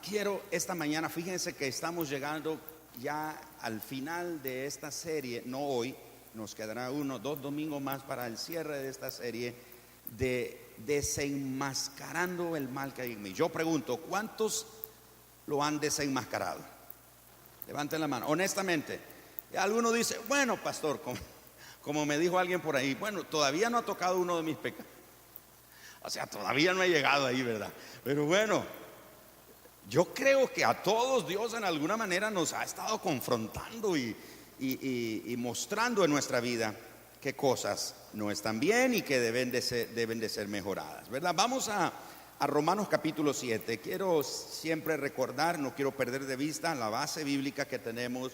Quiero esta mañana, fíjense que estamos llegando ya al final de esta serie, no hoy, nos quedará 2 domingos más para el cierre de esta serie de desenmascarando el mal que hay en mí. Yo pregunto, ¿cuántos lo han desenmascarado? Levanten la mano, honestamente. Alguno dice, bueno, pastor, como me dijo alguien por ahí, bueno, todavía no ha tocado uno de mis pecados. O sea, todavía no he llegado ahí, ¿verdad? Pero bueno, yo creo que a todos Dios en alguna manera nos ha estado confrontando y mostrando en nuestra vida qué cosas no están bien y que deben de ser mejoradas, ¿verdad? Vamos a Romanos capítulo 7. Quiero siempre recordar, no quiero perder de vista la base bíblica que tenemos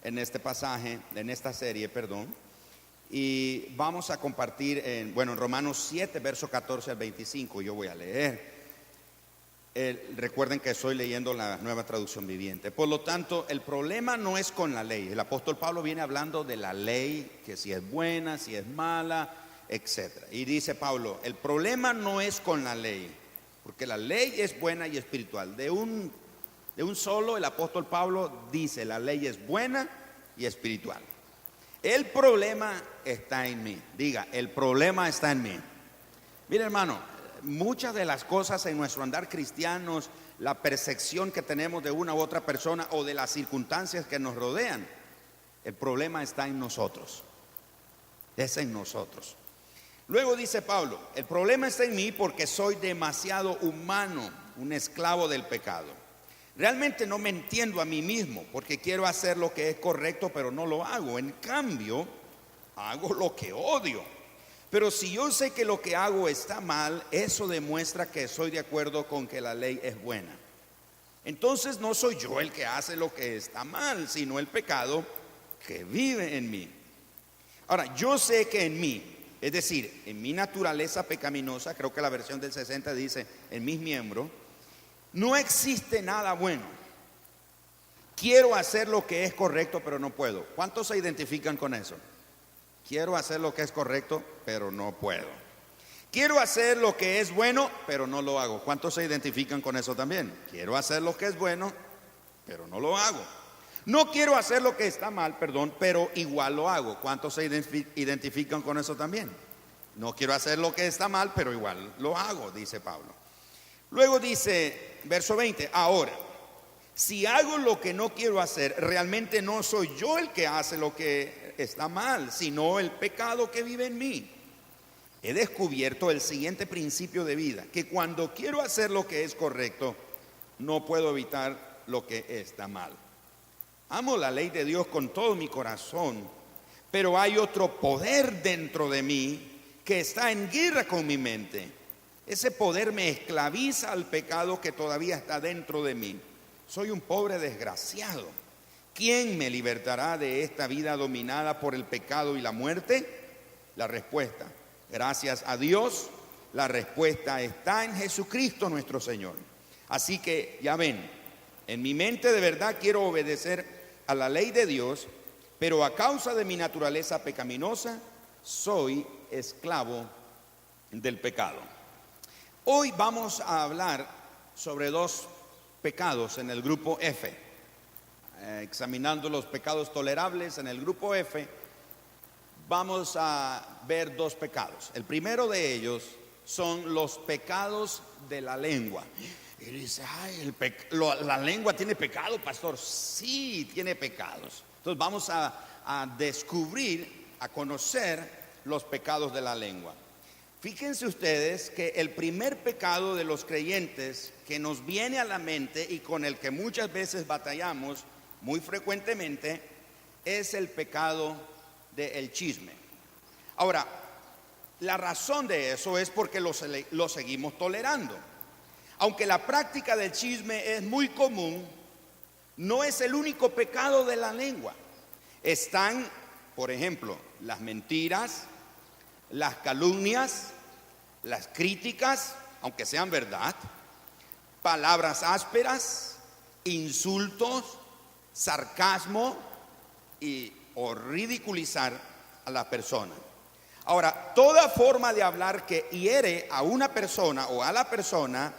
en este pasaje, en esta serie, perdón. Y vamos a compartir en Romanos 7, verso 14 al 25. Yo voy a leer. Recuerden que estoy leyendo la Nueva Traducción Viviente. Por lo tanto, el problema no es con la ley. El apóstol Pablo viene hablando de la ley, que si es buena, si es mala, etc. Y dice Pablo, el problema no es con la ley, porque la ley es buena y espiritual. De un solo, el apóstol Pablo dice, la ley es buena y espiritual. El problema está en mí. Diga, el problema está en mí. Mira, hermano, muchas de las cosas en nuestro andar cristianos, la percepción que tenemos de una u otra persona o de las circunstancias que nos rodean, el problema está en nosotros. Es en nosotros. Luego dice Pablo, el problema está en mí porque soy demasiado humano, un esclavo del pecado. Realmente no me entiendo a mí mismo porque quiero hacer lo que es correcto, pero no lo hago. En cambio, hago lo que odio. Pero si yo sé que lo que hago está mal, eso demuestra que estoy de acuerdo con que la ley es buena. Entonces no soy yo el que hace lo que está mal, sino el pecado que vive en mí. Ahora, yo sé que en mí, es decir, en mi naturaleza pecaminosa, creo que la versión del 60 dice, en mis miembros, no existe nada bueno. Quiero hacer lo que es correcto, pero no puedo. ¿Cuántos se identifican con eso? Quiero hacer lo que es correcto, pero no puedo. Quiero hacer lo que es bueno, pero no lo hago. ¿Cuántos se identifican con eso también? Quiero hacer lo que es bueno, pero no lo hago. No quiero hacer lo que está mal, pero igual lo hago. ¿Cuántos se identifican con eso también? No quiero hacer lo que está mal, pero igual lo hago, dice Pablo. Luego dice, verso 20, ahora, si hago lo que no quiero hacer, realmente no soy yo el que hace lo que está mal, sino el pecado que vive en mí. He descubierto el siguiente principio de vida, que cuando quiero hacer lo que es correcto, no puedo evitar lo que está mal. Amo la ley de Dios con todo mi corazón, pero hay otro poder dentro de mí que está en guerra con mi mente. Ese poder me esclaviza al pecado que todavía está dentro de mí. Soy un pobre desgraciado. ¿Quién me libertará de esta vida dominada por el pecado y la muerte? La respuesta, gracias a Dios, la respuesta está en Jesucristo nuestro Señor. Así que ya ven, en mi mente de verdad quiero obedecer a la ley de Dios, pero a causa de mi naturaleza pecaminosa, soy esclavo del pecado. Hoy vamos a hablar sobre 2 pecados en el grupo F. Examinando los pecados tolerables en el grupo F, vamos a ver 2 pecados. El primero de ellos son los pecados de la lengua. Y dice, la lengua tiene pecado, pastor. Sí, tiene pecados. Entonces vamos a descubrir, a conocer los pecados de la lengua. Fíjense ustedes que el primer pecado de los creyentes que nos viene a la mente y con el que muchas veces batallamos muy frecuentemente es el pecado del chisme. Ahora, la razón de eso es porque lo seguimos tolerando. Aunque la práctica del chisme es muy común, no es el único pecado de la lengua. Están, por ejemplo, las mentiras, las calumnias, las críticas, aunque sean verdad, palabras ásperas, insultos, sarcasmo o ridiculizar a la persona. Ahora, toda forma de hablar que hiere a una persona o a la persona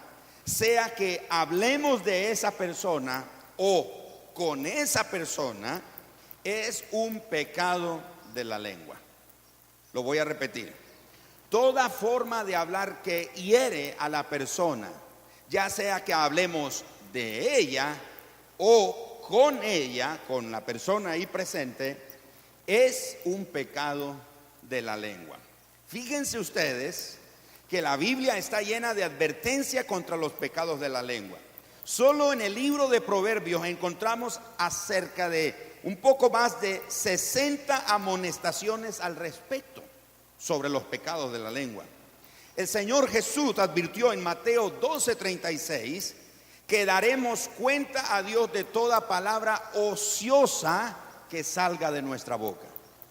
sea que hablemos de esa persona o con esa persona, es un pecado de la lengua. Lo voy a repetir. Toda forma de hablar que hiere a la persona, ya sea que hablemos de ella o con ella, con la persona ahí presente, es un pecado de la lengua. Fíjense ustedes que la Biblia está llena de advertencia contra los pecados de la lengua. Solo en el libro de Proverbios encontramos acerca de un poco más de 60 amonestaciones al respecto sobre los pecados de la lengua. El Señor Jesús advirtió en Mateo 12:36 que daremos cuenta a Dios de toda palabra ociosa que salga de nuestra boca.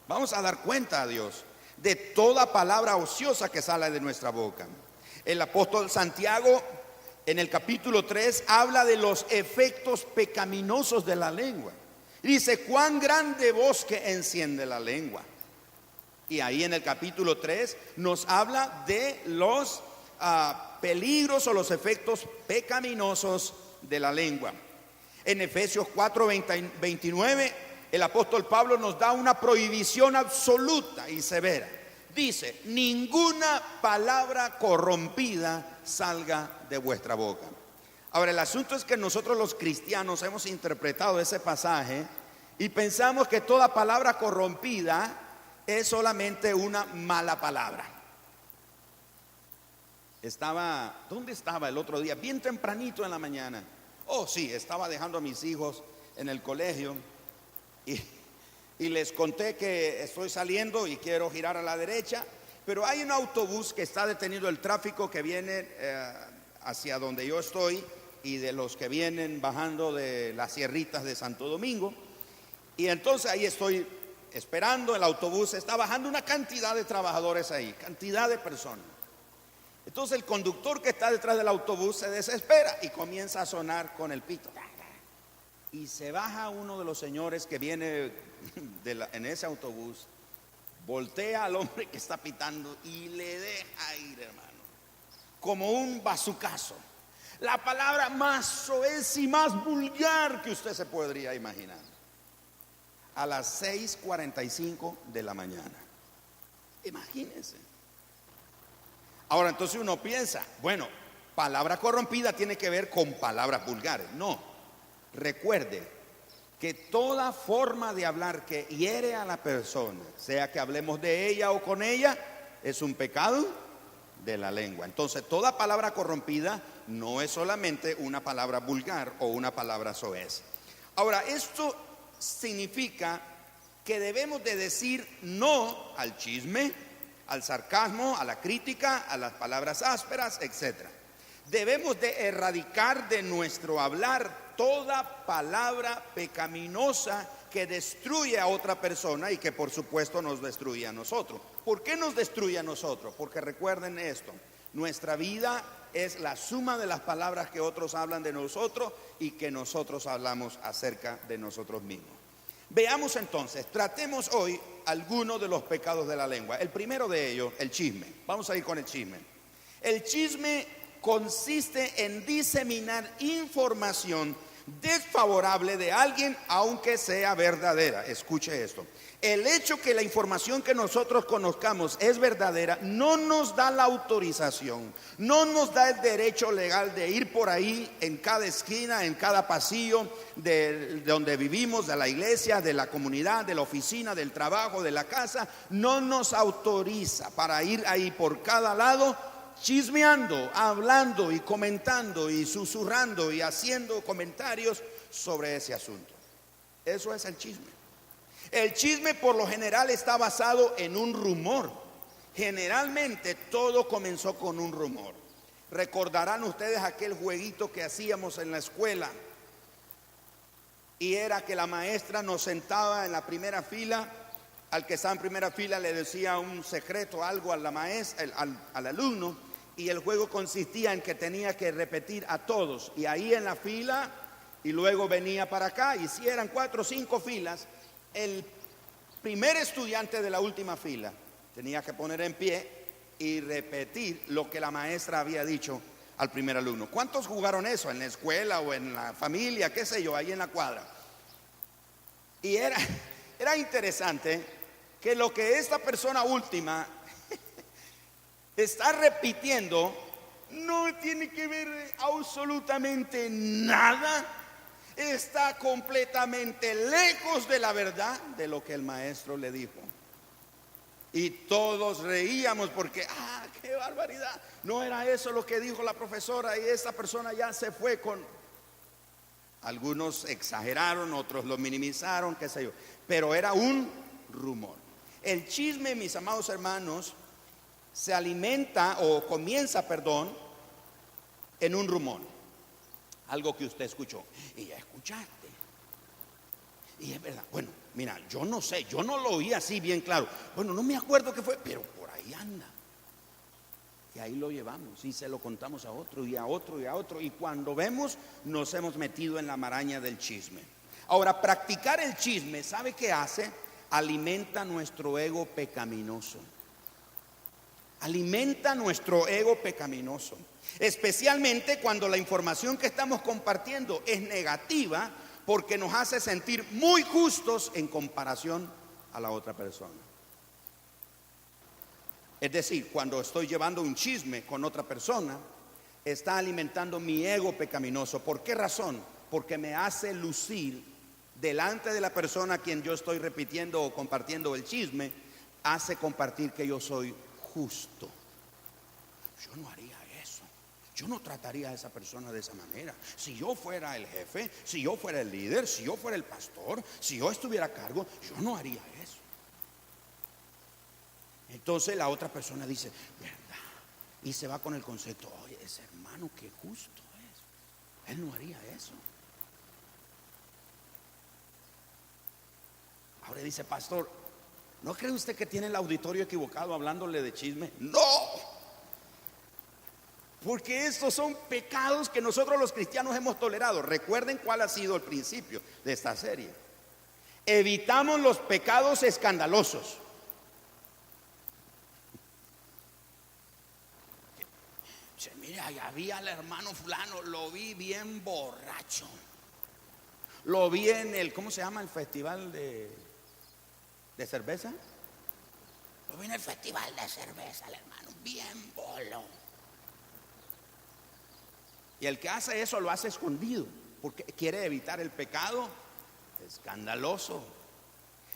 Vamos a dar cuenta a Dios de toda palabra ociosa que sale de nuestra boca. El apóstol Santiago en el capítulo 3 habla de los efectos pecaminosos de la lengua. Dice, cuán grande bosque enciende la lengua. Y ahí en el capítulo 3 nos habla de los peligros o los efectos pecaminosos de la lengua. En Efesios 4:29 el apóstol Pablo nos da una prohibición absoluta y severa. Dice, ninguna palabra corrompida salga de vuestra boca. Ahora, el asunto es que nosotros los cristianos hemos interpretado ese pasaje y pensamos que toda palabra corrompida es solamente una mala palabra. ¿Dónde estaba el otro día? Bien tempranito en la mañana. Oh, sí, estaba dejando a mis hijos en el colegio y les conté que estoy saliendo y quiero girar a la derecha, pero hay un autobús que está detenido el tráfico que viene hacia donde yo estoy y de los que vienen bajando de las sierritas de Santo Domingo. Y entonces ahí estoy esperando, el autobús está bajando, una cantidad de trabajadores ahí, cantidad de personas. Entonces el conductor que está detrás del autobús se desespera y comienza a sonar con el pito. Y se baja uno de los señores que viene en ese autobús, voltea al hombre que está pitando y le deja ir, hermano, como un bazucazo. La palabra más soez y más vulgar que usted se podría imaginar. A las 6:45 de la mañana. Imagínense. Ahora entonces uno piensa, bueno, palabra corrompida tiene que ver con palabras vulgares. No. Recuerde que toda forma de hablar que hiere a la persona, sea que hablemos de ella o con ella, es un pecado de la lengua. Entonces, toda palabra corrompida no es solamente una palabra vulgar o una palabra soez. Ahora, esto significa que debemos de decir no al chisme, al sarcasmo, a la crítica, a las palabras ásperas, etc. Debemos de erradicar de nuestro hablar toda palabra pecaminosa que destruye a otra persona y que por supuesto nos destruye a nosotros. ¿Por qué nos destruye a nosotros? Porque recuerden esto, nuestra vida es la suma de las palabras que otros hablan de nosotros y que nosotros hablamos acerca de nosotros mismos. Veamos entonces, tratemos hoy algunos de los pecados de la lengua. El primero de ellos, el chisme. Vamos a ir con el chisme. El chisme consiste en diseminar información desfavorable de alguien, aunque sea verdadera. Escuche esto. El hecho que la información que nosotros conozcamos es verdadera no nos da la autorización, no nos da el derecho legal de ir por ahí en cada esquina, en cada pasillo de donde vivimos, de la iglesia, de la comunidad, de la oficina, del trabajo, de la casa. No nos autoriza para ir ahí por cada lado chismeando, hablando y comentando y susurrando y haciendo comentarios sobre ese asunto. Eso es el chisme. El chisme por lo general está basado en un rumor. Generalmente todo comenzó con un rumor. Recordarán ustedes aquel jueguito que hacíamos en la escuela, y era que la maestra nos sentaba en la primera fila. Al que estaba en primera fila le decía un secreto, algo a la maestra, al alumno, y el juego consistía en que tenía que repetir a todos, y ahí en la fila, y luego venía para acá, y si eran 4 o 5 filas, el primer estudiante de la última fila tenía que poner en pie y repetir lo que la maestra había dicho al primer alumno. ¿Cuántos jugaron eso en la escuela o en la familia, qué sé yo, ahí en la cuadra? Y era interesante que lo que esta persona última está repitiendo no tiene que ver absolutamente nada, está completamente lejos de la verdad de lo que el maestro le dijo. Y todos reíamos porque, qué barbaridad, no era eso lo que dijo la profesora, y esa persona ya se fue con... Algunos exageraron, otros lo minimizaron, qué sé yo, pero era un rumor. El chisme, mis amados hermanos, se alimenta o comienza, en un rumor. Algo que usted escuchó. Y ya escuchaste. Y es verdad. Bueno, mira, yo no sé, yo no lo oí así bien claro. Bueno, no me acuerdo qué fue, pero por ahí anda. Y ahí lo llevamos y se lo contamos a otro y a otro y a otro. Y cuando vemos, nos hemos metido en la maraña del chisme. Ahora, practicar el chisme, ¿sabe qué hace? Alimenta nuestro ego pecaminoso. Alimenta nuestro ego pecaminoso, especialmente cuando la información que estamos compartiendo es negativa, porque nos hace sentir muy justos en comparación a la otra persona. Es decir, cuando estoy llevando un chisme con otra persona, está alimentando mi ego pecaminoso. ¿Por qué razón? Porque me hace lucir delante de la persona a quien yo estoy repitiendo o compartiendo el chisme, hace compartir que yo soy justo. Yo no haría eso. Yo no trataría a esa persona de esa manera. Si yo fuera el jefe, si yo fuera el líder, si yo fuera el pastor, si yo estuviera a cargo, yo no haría eso. Entonces la otra persona dice, verdad, y se va con el concepto, oye, ese hermano qué justo es, él no haría eso. Ahora dice, pastor, ¿no cree usted que tiene el auditorio equivocado hablándole de chisme? No, porque estos son pecados que nosotros los cristianos hemos tolerado. Recuerden cuál ha sido el principio de esta serie. Evitamos los pecados escandalosos. Mira, allá había al hermano fulano, lo vi bien borracho. Lo vi en el, ¿cómo se llama? El festival de cerveza. Lo vi en el festival de cerveza, el hermano, bien bolo. Y el que hace eso lo hace escondido, porque quiere evitar el pecado escandaloso.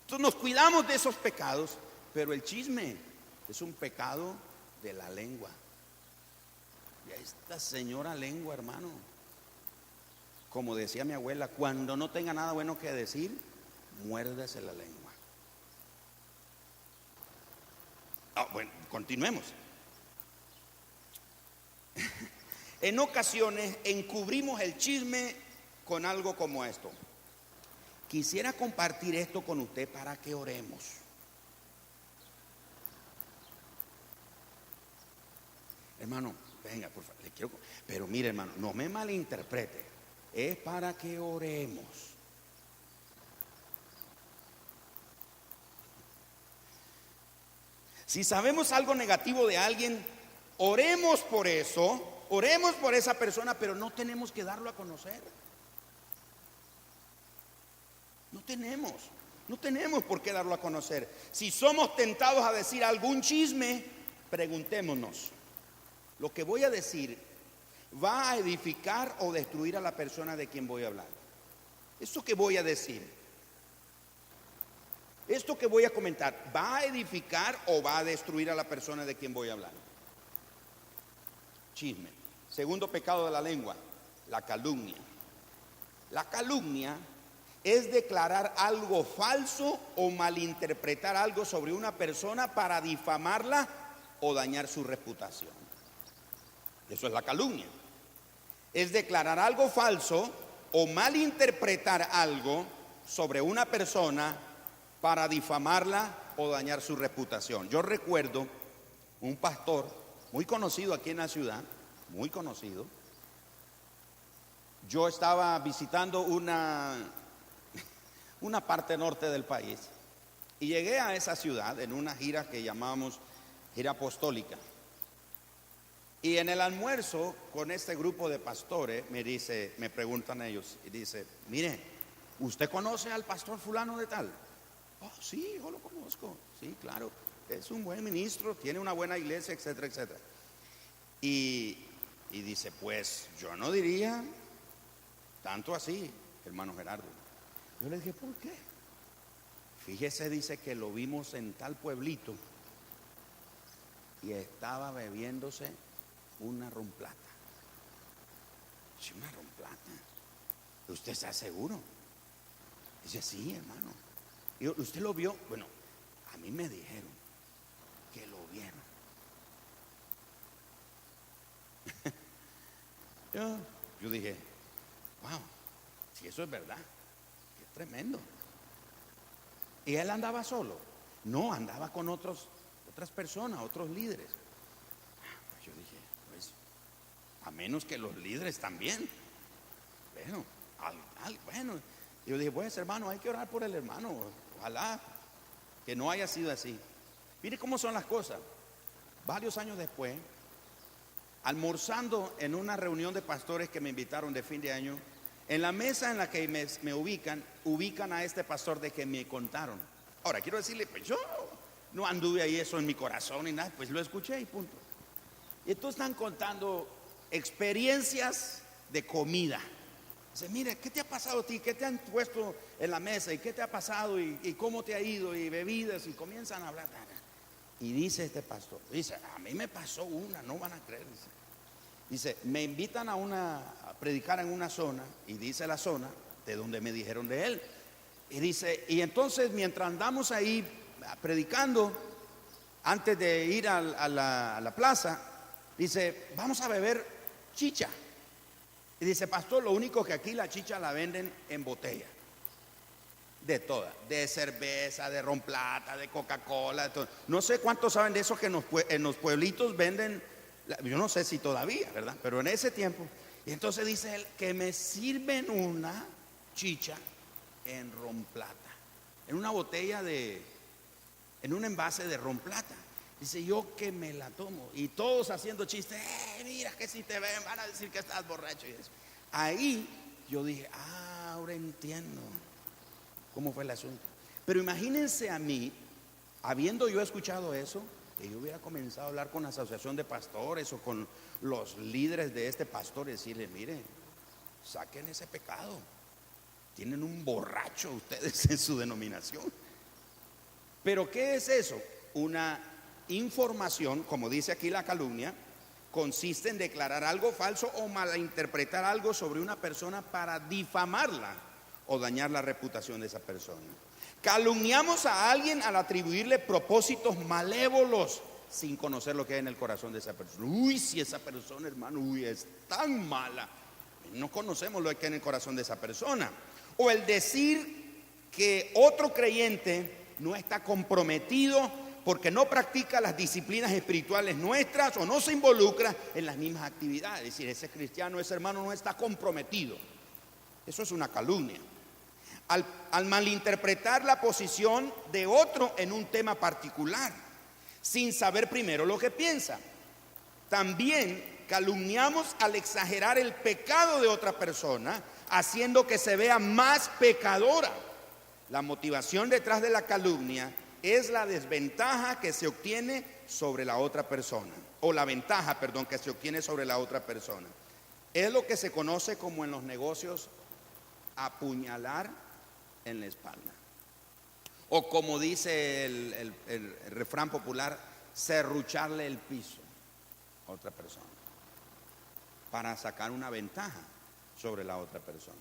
Entonces nos cuidamos de esos pecados, pero el chisme es un pecado de la lengua. Y a esta señora lengua, hermano, como decía mi abuela, cuando no tenga nada bueno que decir, muérdese la lengua. Bueno, continuemos. En ocasiones encubrimos el chisme con algo como esto. Quisiera compartir esto con usted para que oremos. Hermano, venga, por favor, le quiero. Pero mire, hermano, no me malinterprete. Es para que oremos. Si sabemos algo negativo de alguien, oremos por eso. Oremos por esa persona, pero no tenemos que darlo a conocer. No tenemos por qué darlo a conocer. Si somos tentados a decir algún chisme, preguntémonos, ¿lo que voy a decir va a edificar o destruir a la persona de quien voy a hablar? Esto que voy a decir, esto que voy a comentar, ¿va a edificar o va a destruir a la persona de quien voy a hablar? Chisme. Segundo pecado de la lengua, la calumnia. La calumnia es declarar algo falso o malinterpretar algo sobre una persona para difamarla o dañar su reputación. Eso es la calumnia. Es declarar algo falso o malinterpretar algo sobre una persona para difamarla o dañar su reputación. Yo recuerdo un pastor muy conocido aquí en la ciudad, muy conocido. Yo estaba visitando una parte norte del país y llegué a esa ciudad en una gira que llamamos gira apostólica. Y en el almuerzo con este grupo de pastores me preguntan ellos y dice, mire, ¿usted conoce al pastor fulano de tal? Oh, sí, yo lo conozco, sí, claro, es un buen ministro, tiene una buena iglesia, etcétera, etcétera. Y dice, pues yo no diría tanto así, hermano Gerardo. Yo le dije, ¿por qué? Fíjese, dice que lo vimos en tal pueblito y estaba bebiéndose una romplata. Una romplata. ¿Usted está seguro? Dice, sí, hermano. Y ¿usted lo vio? Bueno, a mí me dijeron que lo vieron. Yo dije, wow, si eso es verdad, qué tremendo. ¿Y él andaba solo? No, andaba con otras personas, otros líderes. Pues yo dije, pues, a menos que los líderes también. Bueno, yo dije, pues hermano, hay que orar por el hermano. Ojalá que no haya sido así. Mire cómo son las cosas. Varios años después, almorzando en una reunión de pastores que me invitaron de fin de año, en la mesa en la que me ubican a este pastor de que me contaron. Ahora, quiero decirle, pues yo no anduve ahí eso en mi corazón ni nada, pues lo escuché y punto. Y entonces están contando experiencias de comida. Dice, mire, ¿qué te ha pasado a ti? ¿Qué te han puesto en la mesa? ¿Y qué te ha pasado? ¿Y cómo te ha ido? Y bebidas, y comienzan a hablar. Y dice este pastor, dice, a mí me pasó una, no van a creer. Dice, me invitan a predicar en una zona, y dice la zona de donde me dijeron de él. Y dice, y entonces mientras andamos ahí predicando, antes de ir a la plaza, dice, vamos a beber chicha. Y dice, pastor, lo único que aquí la chicha la venden en botella. De toda, de cerveza, de romplata, de Coca-Cola, de todo. No sé cuántos saben de eso que en los pueblitos venden, yo no sé si todavía, ¿verdad? Pero en ese tiempo. Y entonces dice él que me sirven una chicha en romplata, en una botella en un envase de romplata. Dice, yo que me la tomo. Y todos haciendo chistes, mira que si te ven van a decir que estás borracho y eso. Ahí yo dije, ahora entiendo cómo fue el asunto. Pero imagínense a mí, habiendo yo escuchado eso, que yo hubiera comenzado a hablar con la asociación de pastores o con los líderes de este pastor y decirle, mire, saquen ese pecado. Tienen un borracho ustedes en su denominación. Pero ¿qué es eso? Una información, como dice aquí la calumnia, consiste en declarar algo falso o malinterpretar algo sobre una persona para difamarla o dañar la reputación de esa persona. Calumniamos a alguien al atribuirle propósitos malévolos sin conocer lo que hay en el corazón de esa persona. Uy, si esa persona, hermano, es tan mala. No conocemos lo que hay en el corazón de esa persona. O el decir que otro creyente no está comprometido porque no practica las disciplinas espirituales nuestras o no se involucra en las mismas actividades. Es decir, ese cristiano, ese hermano no está comprometido. Eso es una calumnia. Al malinterpretar la posición de otro en un tema particular, sin saber primero lo que piensa. También calumniamos al exagerar el pecado de otra persona, haciendo que se vea más pecadora. La motivación detrás de la calumnia es la desventaja que se obtiene sobre la otra persona, o la ventaja, perdón, que se obtiene sobre la otra persona. Es lo que se conoce como en los negocios apuñalar en la espalda, o como dice el refrán popular, serrucharle el piso a otra persona para sacar una ventaja sobre la otra persona.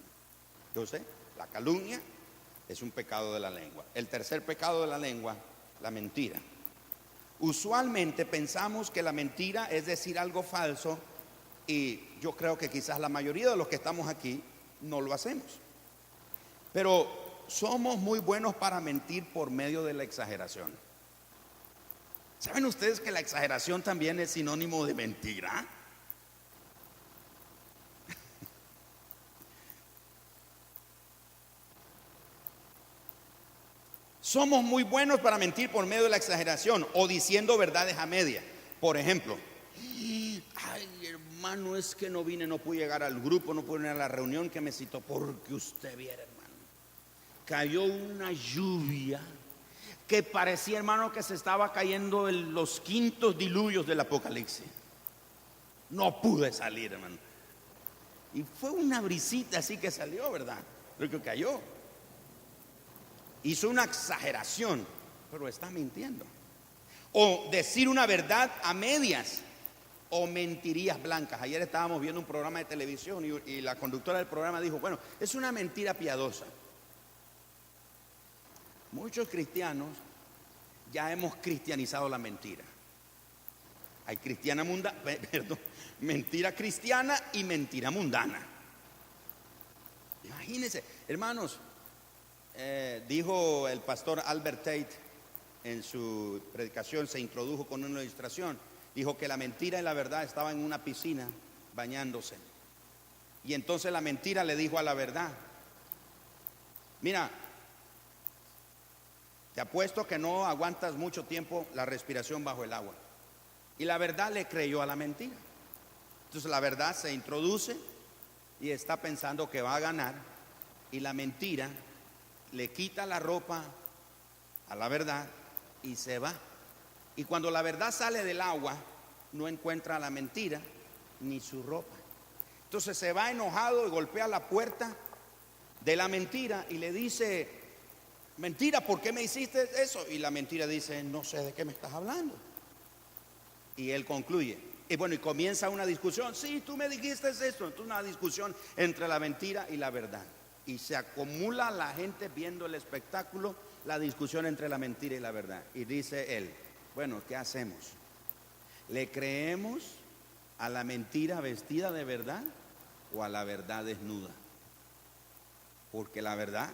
Entonces, la calumnia es un pecado de la lengua. El tercer pecado de la lengua, la mentira. Usualmente pensamos que la mentira es decir algo falso, y yo creo que quizás la mayoría de los que estamos aquí no lo hacemos. Pero somos muy buenos para mentir por medio de la exageración. ¿Saben ustedes que la exageración también es sinónimo de mentira? Somos muy buenos para mentir por medio de la exageración o diciendo verdades a media. Por ejemplo, Ay, hermano, es que no vine, no pude llegar al grupo, no pude ir a la reunión que me citó, porque usted viera, hermano. Cayó una lluvia que parecía, hermano, que se estaba cayendo en los quintos diluvios del Apocalipsis. No pude salir, hermano. Y fue una brisita así que salió, ¿verdad? Lo que cayó. Hizo una exageración, pero está mintiendo. O decir una verdad a medias, o mentirías blancas. Ayer estábamos viendo un programa de televisión y la conductora del programa dijo, bueno, es una mentira piadosa. Muchos cristianos ya hemos cristianizado la mentira. Hay mentira cristiana y mentira mundana. Imagínense, hermanos, dijo el pastor Albert Tate en su predicación, se introdujo con una ilustración. Dijo que la mentira y la verdad estaban en una piscina bañándose. Y entonces la mentira le dijo a la verdad, mira, te apuesto que no aguantas mucho tiempo la respiración bajo el agua. Y la verdad le creyó a la mentira. Entonces la verdad se introduce y está pensando que va a ganar. Y la mentira le quita la ropa a la verdad y se va. Y cuando la verdad sale del agua, no encuentra a la mentira ni su ropa. Entonces se va enojado y golpea la puerta de la mentira y le dice, mentira, ¿por qué me hiciste eso? Y la mentira dice, no sé de qué me estás hablando. Y él concluye. Y bueno, y comienza una discusión. Sí, tú me dijiste esto. Entonces una discusión entre la mentira y la verdad. Y se acumula la gente viendo el espectáculo, la discusión entre la mentira y la verdad. Y dice él, bueno, ¿qué hacemos? ¿Le creemos a la mentira vestida de verdad o a la verdad desnuda? Porque la verdad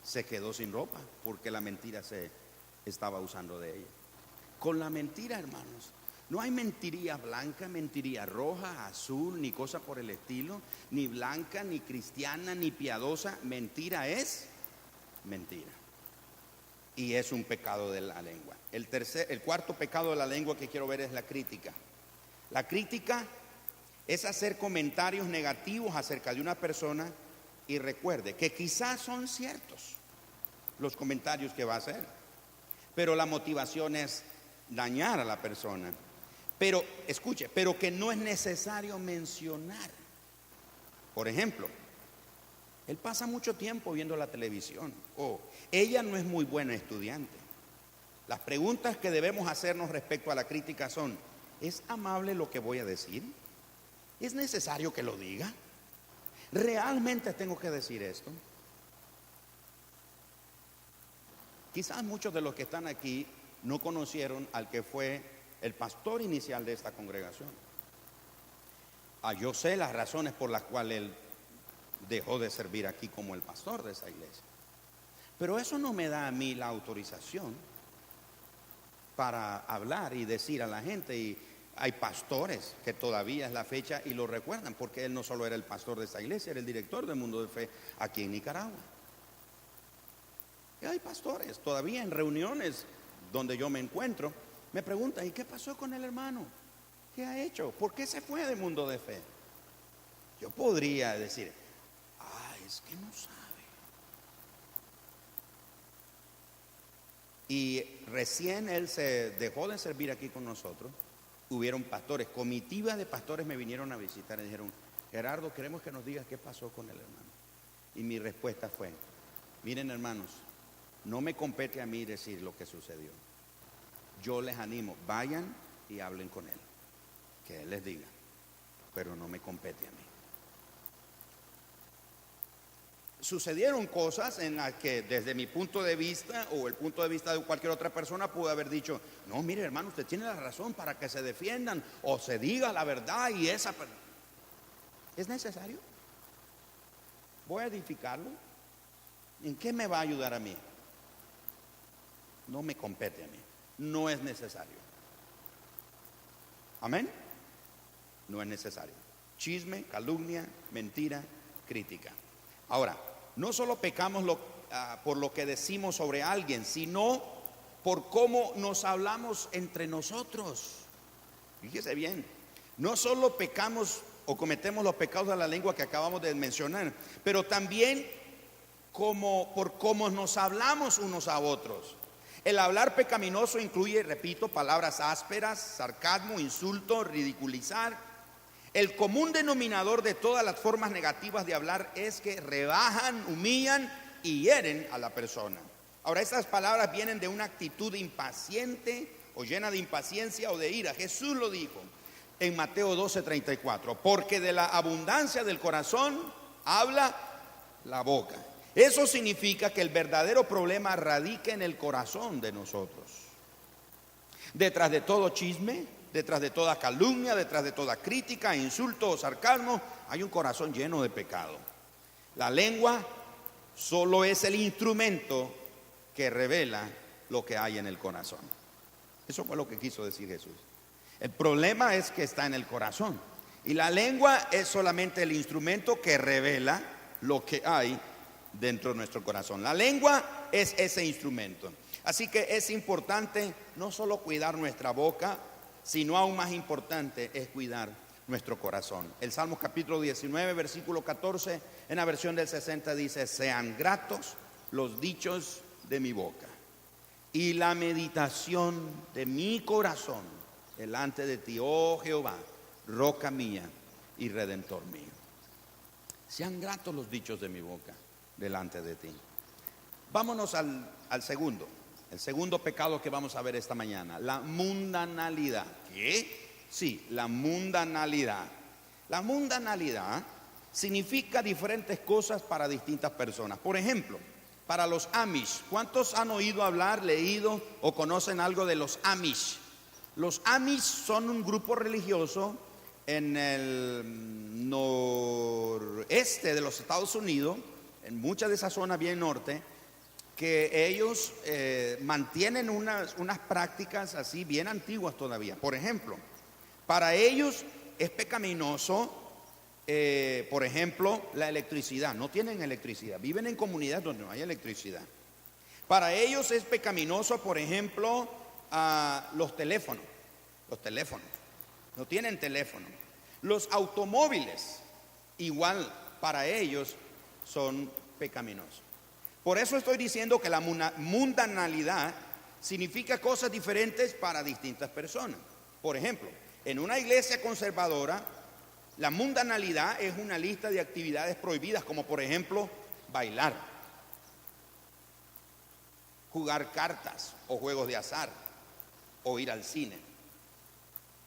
se quedó sin ropa, porque la mentira se estaba usando de ella. Con la mentira, hermanos, no hay mentiría blanca, mentiría roja, azul, ni cosa por el estilo, ni blanca, ni cristiana, ni piadosa. Mentira es mentira. Y es un pecado de la lengua. El cuarto pecado de la lengua que quiero ver es la crítica. La crítica es hacer comentarios negativos acerca de una persona y recuerde que quizás son ciertos los comentarios que va a hacer, pero la motivación es dañar a la persona. Pero, escuche, pero que no es necesario mencionar. Por ejemplo, él pasa mucho tiempo viendo la televisión. Ella no es muy buena estudiante. Las preguntas que debemos hacernos respecto a la crítica son, ¿es amable lo que voy a decir? ¿Es necesario que lo diga? ¿Realmente tengo que decir esto? Quizás muchos de los que están aquí no conocieron al que fue el pastor inicial de esta congregación. Yo sé las razones por las cuales él dejó de servir aquí como el pastor de esa iglesia. Pero eso no me da a mí la autorización para hablar y decir a la gente. Y hay pastores que todavía es la fecha y lo recuerdan, porque él no solo era el pastor de esta iglesia, era el director del Mundo de Fe aquí en Nicaragua. Y hay pastores todavía en reuniones donde yo me encuentro, me preguntan, ¿y qué pasó con el hermano? ¿Qué ha hecho? ¿Por qué se fue del Mundo de Fe? Yo podría decir, es que no sabe. Y recién él se dejó de servir aquí con nosotros. Hubieron pastores, comitiva de pastores me vinieron a visitar y dijeron, Gerardo, queremos que nos digas qué pasó con el hermano. Y mi respuesta fue, miren hermanos, no me compete a mí decir lo que sucedió. Yo les animo, vayan y hablen con él, que él les diga, pero no me compete a mí. Sucedieron cosas en las que desde mi punto de vista o el punto de vista de cualquier otra persona pudo haber dicho, no, mire hermano, usted tiene la razón para que se defiendan o se diga la verdad y esa. ¿Es necesario? ¿Voy a edificarlo? ¿En qué me va a ayudar a mí? No me compete a mí, no es necesario. Amén. No es necesario. Chisme, calumnia, mentira, crítica. Ahora, no solo pecamos por lo que decimos sobre alguien, sino por cómo nos hablamos entre nosotros. Fíjese bien, No solo pecamos o cometemos los pecados de la lengua que acabamos de mencionar, pero también por cómo nos hablamos unos a otros. El hablar pecaminoso incluye, repito, palabras ásperas, sarcasmo, insulto, ridiculizar. El común denominador de todas las formas negativas de hablar es que rebajan, humillan y hieren a la persona. Ahora, estas palabras vienen de una actitud impaciente o llena de impaciencia o de ira. Jesús lo dijo en Mateo 12:34, porque de la abundancia del corazón habla la boca. Eso significa que el verdadero problema radica en el corazón de nosotros. Detrás de todo chisme, detrás de toda calumnia, detrás de toda crítica, insulto o sarcasmo, hay un corazón lleno de pecado. La lengua solo es el instrumento que revela lo que hay en el corazón. Eso fue lo que quiso decir Jesús. El problema es que está en el corazón. Y la lengua es solamente el instrumento que revela lo que hay dentro de nuestro corazón. La lengua es ese instrumento. Así que es importante no solo cuidar nuestra boca, sino aún más importante es cuidar nuestro corazón. El Salmo capítulo 19, versículo 14, en la versión del 60 dice: sean gratos los dichos de mi boca y la meditación de mi corazón delante de ti, oh Jehová, roca mía y redentor mío. Sean gratos los dichos de mi boca delante de ti. Vámonos al segundo. El segundo pecado que vamos a ver esta mañana, la mundanalidad. ¿Qué? Sí, la mundanalidad. La mundanalidad significa diferentes cosas para distintas personas. Por ejemplo, para los Amish. ¿Cuántos han oído hablar, leído o conocen algo de los Amish? Los Amish son un grupo religioso en el noreste de los Estados Unidos, en mucha de esa zona bien norte, que ellos mantienen unas prácticas así bien antiguas todavía. Por ejemplo, para ellos es pecaminoso, por ejemplo, la electricidad. No tienen electricidad, viven en comunidades donde no hay electricidad. Para ellos es pecaminoso, por ejemplo, los teléfonos. No tienen teléfono. Los automóviles, igual para ellos, son pecaminosos. Por eso estoy diciendo que la mundanalidad significa cosas diferentes para distintas personas. Por ejemplo, en una iglesia conservadora, la mundanalidad es una lista de actividades prohibidas, como por ejemplo, bailar, jugar cartas o juegos de azar, o ir al cine.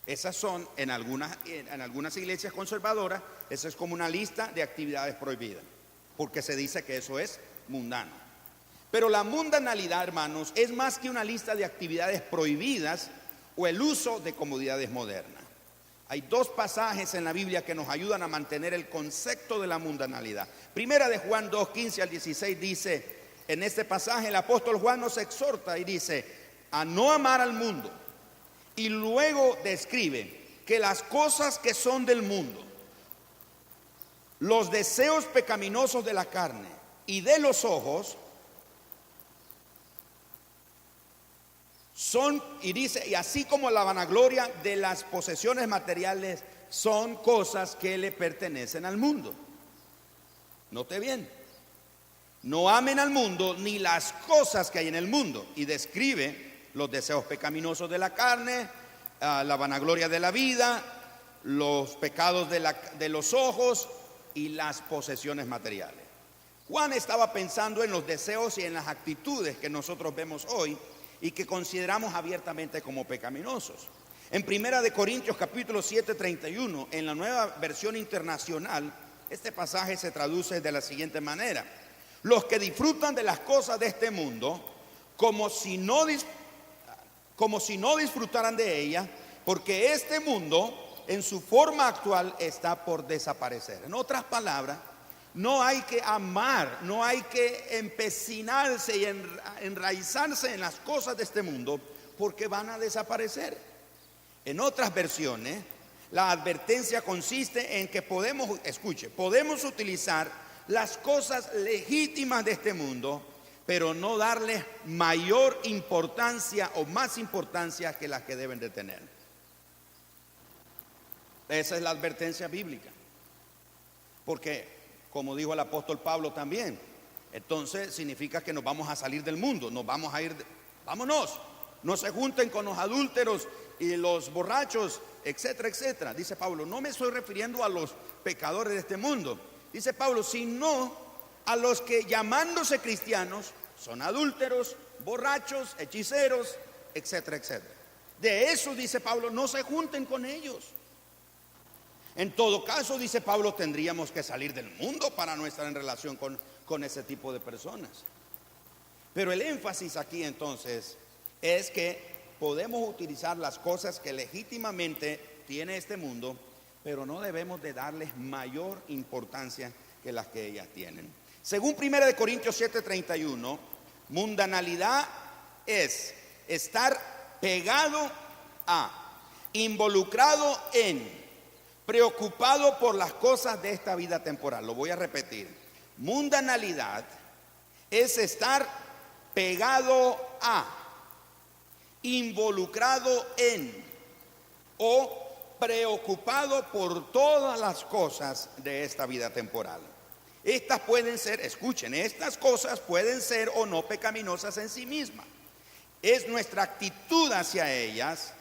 Esas son, en algunas iglesias conservadoras, esa es como una lista de actividades prohibidas, porque se dice que eso es mundano. Pero la mundanalidad, hermanos, es más que una lista de actividades prohibidas o el uso de comodidades modernas. Hay dos pasajes en la Biblia que nos ayudan a mantener el concepto de la mundanalidad. Primera de Juan 2, 15 al 16 dice, en este pasaje el apóstol Juan nos exhorta y dice, a no amar al mundo. Y luego describe que las cosas que son del mundo, los deseos pecaminosos de la carne y de los ojos, son, y dice, y así como la vanagloria de las posesiones materiales, son cosas que le pertenecen al mundo. Note bien, no amen al mundo ni las cosas que hay en el mundo. Y describe los deseos pecaminosos de la carne, la vanagloria de la vida, los pecados de los ojos y las posesiones materiales. Juan estaba pensando en los deseos y en las actitudes que nosotros vemos hoy y que consideramos abiertamente como pecaminosos. En Primera de Corintios capítulo 7, 31, en la Nueva Versión Internacional, este pasaje se traduce de la siguiente manera: los que disfrutan de las cosas de este mundo como si no disfrutaran de ellas, porque este mundo en su forma actual está por desaparecer. En otras palabras, no hay que amar, no hay que empecinarse y enraizarse en las cosas de este mundo, porque van a desaparecer. En otras versiones, la advertencia consiste en que podemos utilizar las cosas legítimas de este mundo, pero no darles mayor importancia o más importancia que las que deben de tener. Esa es la advertencia bíblica. Porque, como dijo el apóstol Pablo también, entonces significa que nos vamos a salir del mundo, nos vamos a ir, vámonos, no se junten con los adúlteros y los borrachos, etcétera, etcétera. Dice Pablo, no me estoy refiriendo a los pecadores de este mundo, dice Pablo, sino a los que llamándose cristianos son adúlteros, borrachos, hechiceros, etcétera, etcétera. De eso, dice Pablo, no se junten con ellos. En todo caso, dice Pablo, tendríamos que salir del mundo para no estar en relación con ese tipo de personas. Pero el énfasis aquí entonces es que podemos utilizar las cosas que legítimamente tiene este mundo, pero no debemos de darles mayor importancia que las que ellas tienen. Según 1 Corintios 7:31, mundanalidad es estar pegado a, involucrado en, preocupado por las cosas de esta vida temporal. Lo voy a repetir. Mundanalidad es estar pegado a, involucrado en o preocupado por todas las cosas de esta vida temporal. Estas pueden ser, escuchen, estas cosas pueden ser o no pecaminosas en sí mismas. Es nuestra actitud hacia ellas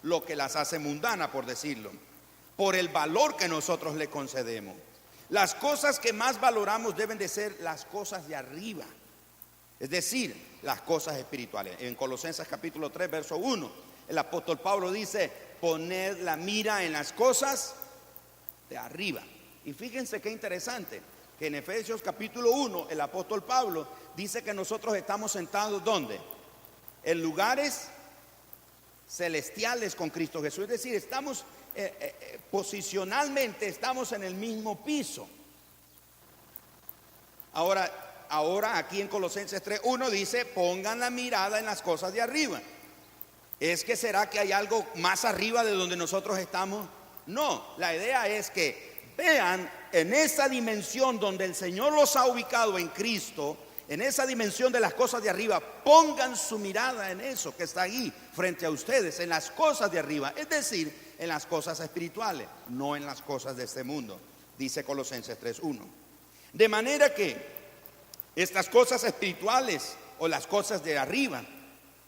lo que las hace mundanas, por decirlo, por el valor que nosotros le concedemos. Las cosas que más valoramos deben de ser las cosas de arriba, es decir, las cosas espirituales. En Colosenses capítulo 3, verso 1, el apóstol Pablo dice, poned la mira en las cosas de arriba. Y fíjense qué interesante, que en Efesios capítulo 1, el apóstol Pablo dice que nosotros estamos sentados, ¿dónde? En lugares celestiales con Cristo Jesús, es decir, estamos posicionalmente, estamos en el mismo piso. Ahora aquí en Colosenses 3:1 dice, pongan la mirada en las cosas de arriba. ¿Es que será que hay algo más arriba de donde nosotros estamos? No, la idea es que vean en esa dimensión donde el Señor los ha ubicado en Cristo, en esa dimensión de las cosas de arriba, pongan su mirada en eso que está ahí frente a ustedes, en las cosas de arriba, es decir, en las cosas espirituales, no en las cosas de este mundo, dice Colosenses 3:1. De manera que estas cosas espirituales o las cosas de arriba,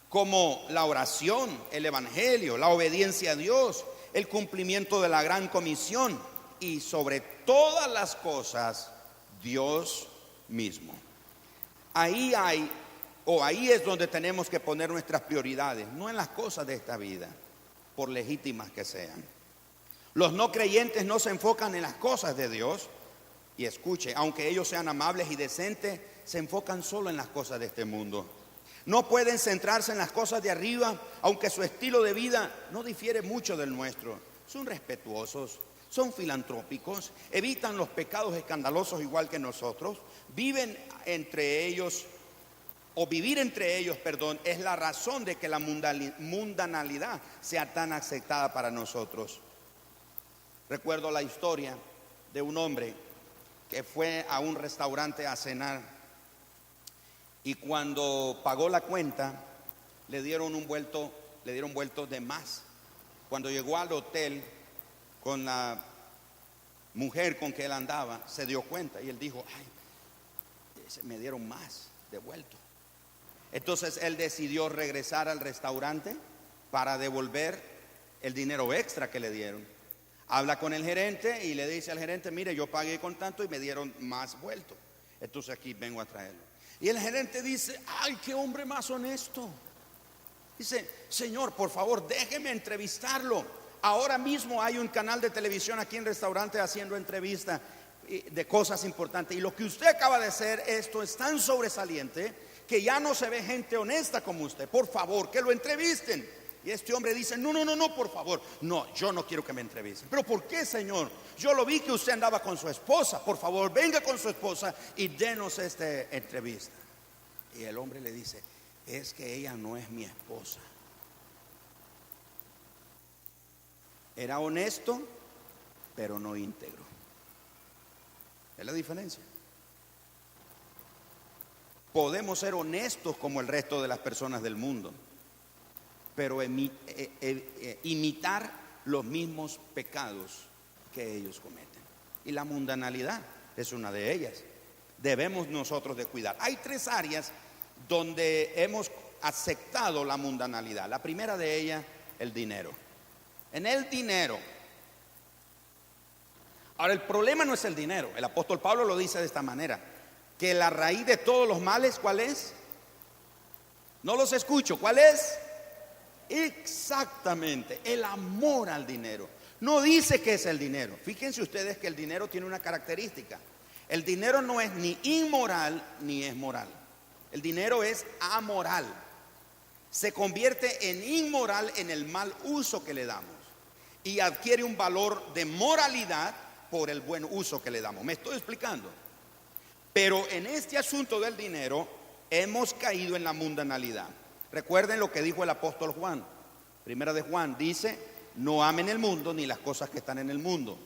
como la oración, el evangelio, la obediencia a Dios, el cumplimiento de la gran comisión y sobre todas las cosas, Dios mismo. Ahí es donde tenemos que poner nuestras prioridades, no en las cosas de esta vida, por legítimas que sean. Los no creyentes no se enfocan en las cosas de Dios, y escuche, aunque ellos sean amables y decentes, se enfocan solo en las cosas de este mundo. No pueden centrarse en las cosas de arriba, aunque su estilo de vida no difiere mucho del nuestro. Son respetuosos, son filantrópicos, evitan los pecados escandalosos igual que nosotros, viven entre ellos, o vivir entre ellos, es la razón de que la mundanalidad sea tan aceptada para nosotros. Recuerdo la historia de un hombre que fue a un restaurante a cenar y cuando pagó la cuenta le dieron vueltos de más. Cuando llegó al hotel con la mujer con que él andaba, se dio cuenta y él dijo, ay, me dieron más de vuelto. Entonces él decidió regresar al restaurante para devolver el dinero extra que le dieron. Habla con el gerente y le dice al gerente, mire, yo pagué con tanto y me dieron más vuelto. Entonces aquí vengo a traerlo. Y el gerente dice, ay, qué hombre más honesto. Dice, señor, por favor, déjeme entrevistarlo. Ahora mismo hay un canal de televisión aquí en el restaurante haciendo entrevistas de cosas importantes. Y lo que usted acaba de hacer, esto es tan sobresaliente que ya no se ve gente honesta como usted. Por favor, que lo entrevisten. Y este hombre dice, no, por favor. No, yo no quiero que me entrevisten. ¿Pero por qué, señor? Yo lo vi que usted andaba con su esposa. Por favor, venga con su esposa y denos esta entrevista. Y el hombre le dice, es que ella no es mi esposa. Era honesto, pero no íntegro. Es la diferencia. Podemos ser honestos como el resto de las personas del mundo, pero imitar los mismos pecados que ellos cometen. Y la mundanalidad es una de ellas. Debemos nosotros de cuidar. Hay tres áreas donde hemos aceptado la mundanalidad. La primera de ellas, el dinero. En el dinero. Ahora, el problema no es el dinero. El apóstol Pablo lo dice de esta manera, que la raíz de todos los males, ¿cuál es? No los escucho, ¿cuál es? Exactamente, el amor al dinero. No dice que es el dinero. Fíjense ustedes que el dinero tiene una característica. El dinero no es ni inmoral ni es moral. El dinero es amoral. Se convierte en inmoral en el mal uso que le damos y adquiere un valor de moralidad por el buen uso que le damos. ¿Me estoy explicando? Pero en este asunto del dinero hemos caído en la mundanalidad. Recuerden lo que dijo el apóstol Juan. Primera de Juan dice: no amen el mundo ni las cosas que están en el mundo.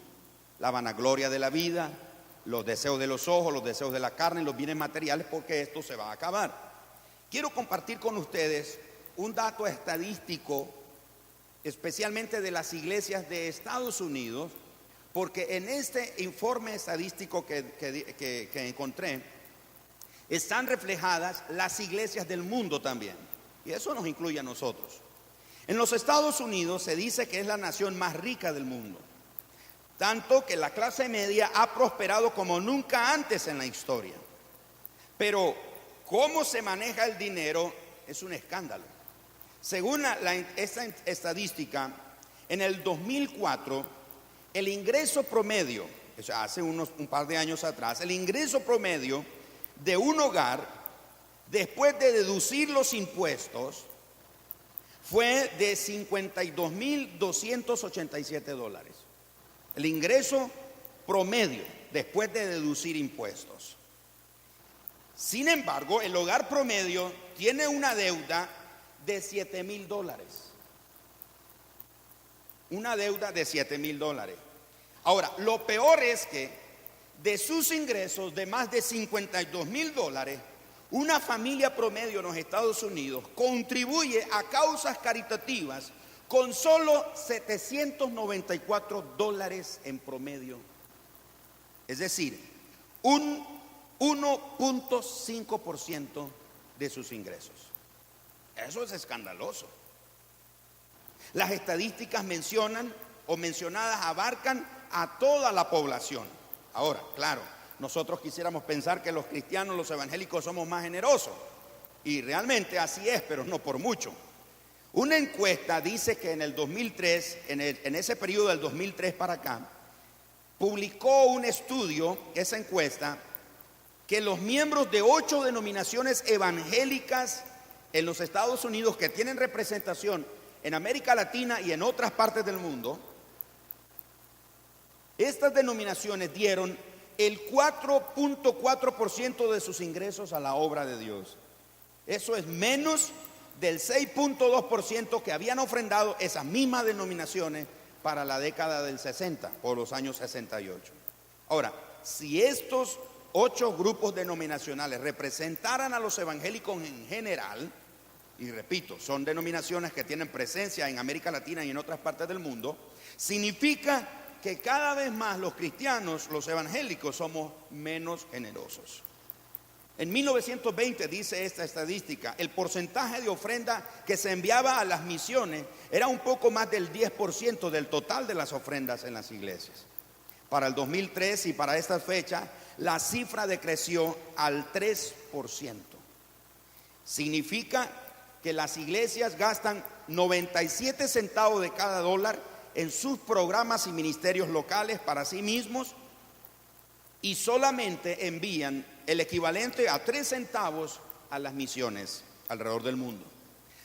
La vanagloria de la vida, los deseos de los ojos, los deseos de la carne, los bienes materiales, porque esto se va a acabar. Quiero compartir con ustedes un dato estadístico, especialmente de las iglesias de Estados Unidos, porque en este informe estadístico que encontré, están reflejadas las iglesias del mundo también, y eso nos incluye a nosotros. En los Estados Unidos se dice que es la nación más rica del mundo, tanto que la clase media ha prosperado como nunca antes en la historia. Pero cómo se maneja el dinero es un escándalo. Según esta estadística, en el 2004, el ingreso promedio, o sea, hace un par de años atrás, el ingreso promedio de un hogar, después de deducir los impuestos, fue de $52,287. El ingreso promedio después de deducir impuestos. Sin embargo, el hogar promedio tiene una deuda de $7,000. Una deuda de $7,000. Ahora, lo peor es que de sus ingresos de más de $52,000, una familia promedio en los Estados Unidos contribuye a causas caritativas con solo $794 en promedio. Es decir, un 1.5% de sus ingresos. Eso es escandaloso. Las estadísticas mencionadas abarcan a toda la población. Ahora, claro, nosotros quisiéramos pensar que los cristianos, los evangélicos, somos más generosos. Y realmente así es, pero no por mucho. Una encuesta dice que en el 2003, en ese periodo del 2003 para acá, publicó un estudio, esa encuesta, que los miembros de 8 denominaciones evangélicas en los Estados Unidos que tienen representación en América Latina y en otras partes del mundo, estas denominaciones dieron el 4.4% de sus ingresos a la obra de Dios. Eso es menos del 6.2% que habían ofrendado esas mismas denominaciones para la década del 60, por los años 68. Ahora, si estos 8 grupos denominacionales representaran a los evangélicos en general, y repito, son denominaciones que tienen presencia en América Latina y en otras partes del mundo, significa que cada vez más los cristianos, los evangélicos, somos menos generosos. En 1920, dice esta estadística, el porcentaje de ofrenda que se enviaba a las misiones era un poco más del 10% del total de las ofrendas en las iglesias. Para el 2003 y para esta fecha, la cifra decreció al 3%. Significa que las iglesias gastan 97 centavos de cada dólar en sus programas y ministerios locales para sí mismos y solamente envían el equivalente a 3 centavos a las misiones alrededor del mundo.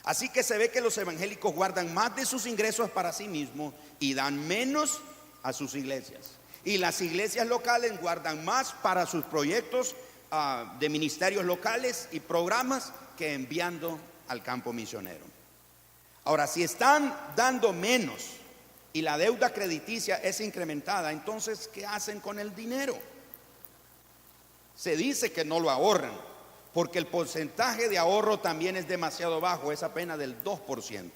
Así que se ve que los evangélicos guardan más de sus ingresos para sí mismos y dan menos a sus iglesias. Y las iglesias locales guardan más para sus proyectos de ministerios locales y programas que enviando al campo misionero. Ahora, si están dando menos y la deuda crediticia es incrementada, entonces, ¿qué hacen con el dinero? Se dice que no lo ahorran, porque el porcentaje de ahorro también es demasiado bajo, es apenas del 2%.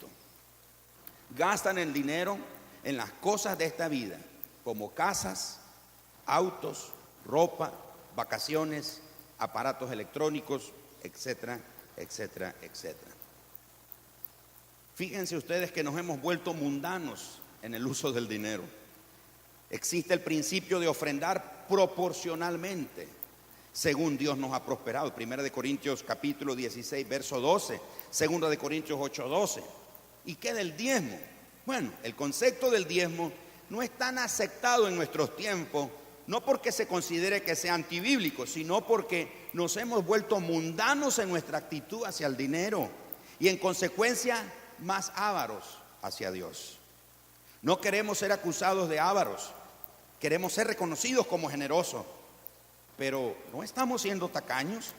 Gastan el dinero en las cosas de esta vida como casas, autos, ropa, vacaciones, aparatos electrónicos, etcétera, etcétera, etcétera. Fíjense ustedes que nos hemos vuelto mundanos en el uso del dinero. Existe el principio de ofrendar proporcionalmente, según Dios nos ha prosperado. 1 Corintios capítulo 16, verso 12. 2 Corintios 8, 12. ¿Y qué del diezmo? Bueno, el concepto del diezmo no es tan aceptado en nuestros tiempos, no porque se considere que sea antibíblico, sino porque nos hemos vuelto mundanos en nuestra actitud hacia el dinero y en consecuencia más ávaros hacia Dios. No queremos ser acusados de ávaros, queremos ser reconocidos como generosos, pero ¿no estamos siendo tacaños?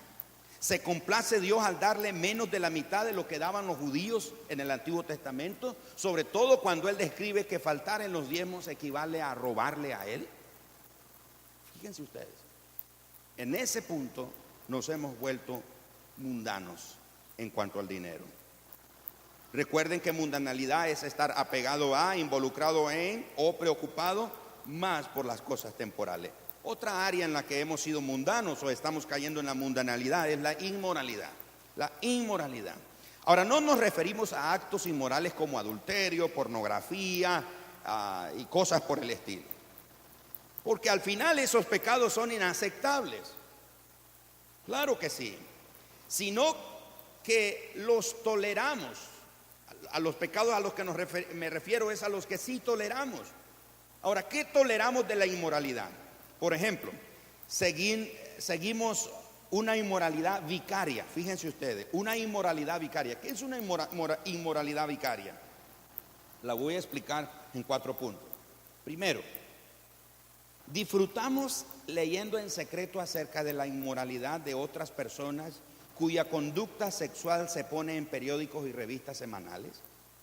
¿Se complace Dios al darle menos de la mitad de lo que daban los judíos en el Antiguo Testamento? Sobre todo cuando Él describe que faltar en los diezmos equivale a robarle a Él. Fíjense ustedes, en ese punto nos hemos vuelto mundanos en cuanto al dinero. Recuerden que mundanalidad es estar apegado a, involucrado en o preocupado más por las cosas temporales. Otra área en la que hemos sido mundanos o estamos cayendo en la mundanalidad es la inmoralidad. La inmoralidad. Ahora, no nos referimos a actos inmorales como adulterio, pornografía y cosas por el estilo. Porque al final esos pecados son inaceptables. Claro que sí. Sino que los toleramos. A los pecados a los que me refiero es a los que sí toleramos. Ahora, ¿qué toleramos de la inmoralidad? Por ejemplo, seguimos una inmoralidad vicaria. Fíjense ustedes, una inmoralidad vicaria. ¿Qué es una inmoralidad vicaria? La voy a explicar en 4 puntos. Primero, disfrutamos leyendo en secreto acerca de la inmoralidad de otras personas cuya conducta sexual se pone en periódicos y revistas semanales.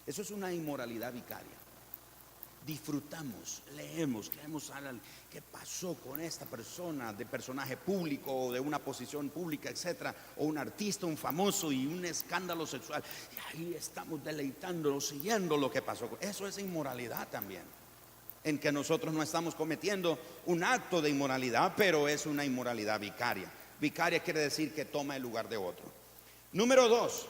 Eso es una inmoralidad vicaria. Disfrutamos, leemos, queremos saber qué pasó con esta persona, de personaje público o de una posición pública, etcétera, o un artista, un famoso y un escándalo sexual. Y ahí estamos deleitándonos, siguiendo lo que pasó. Eso es inmoralidad también, en que nosotros no estamos cometiendo un acto de inmoralidad, pero es una inmoralidad vicaria. Vicaria quiere decir que toma el lugar de otro. Número 2,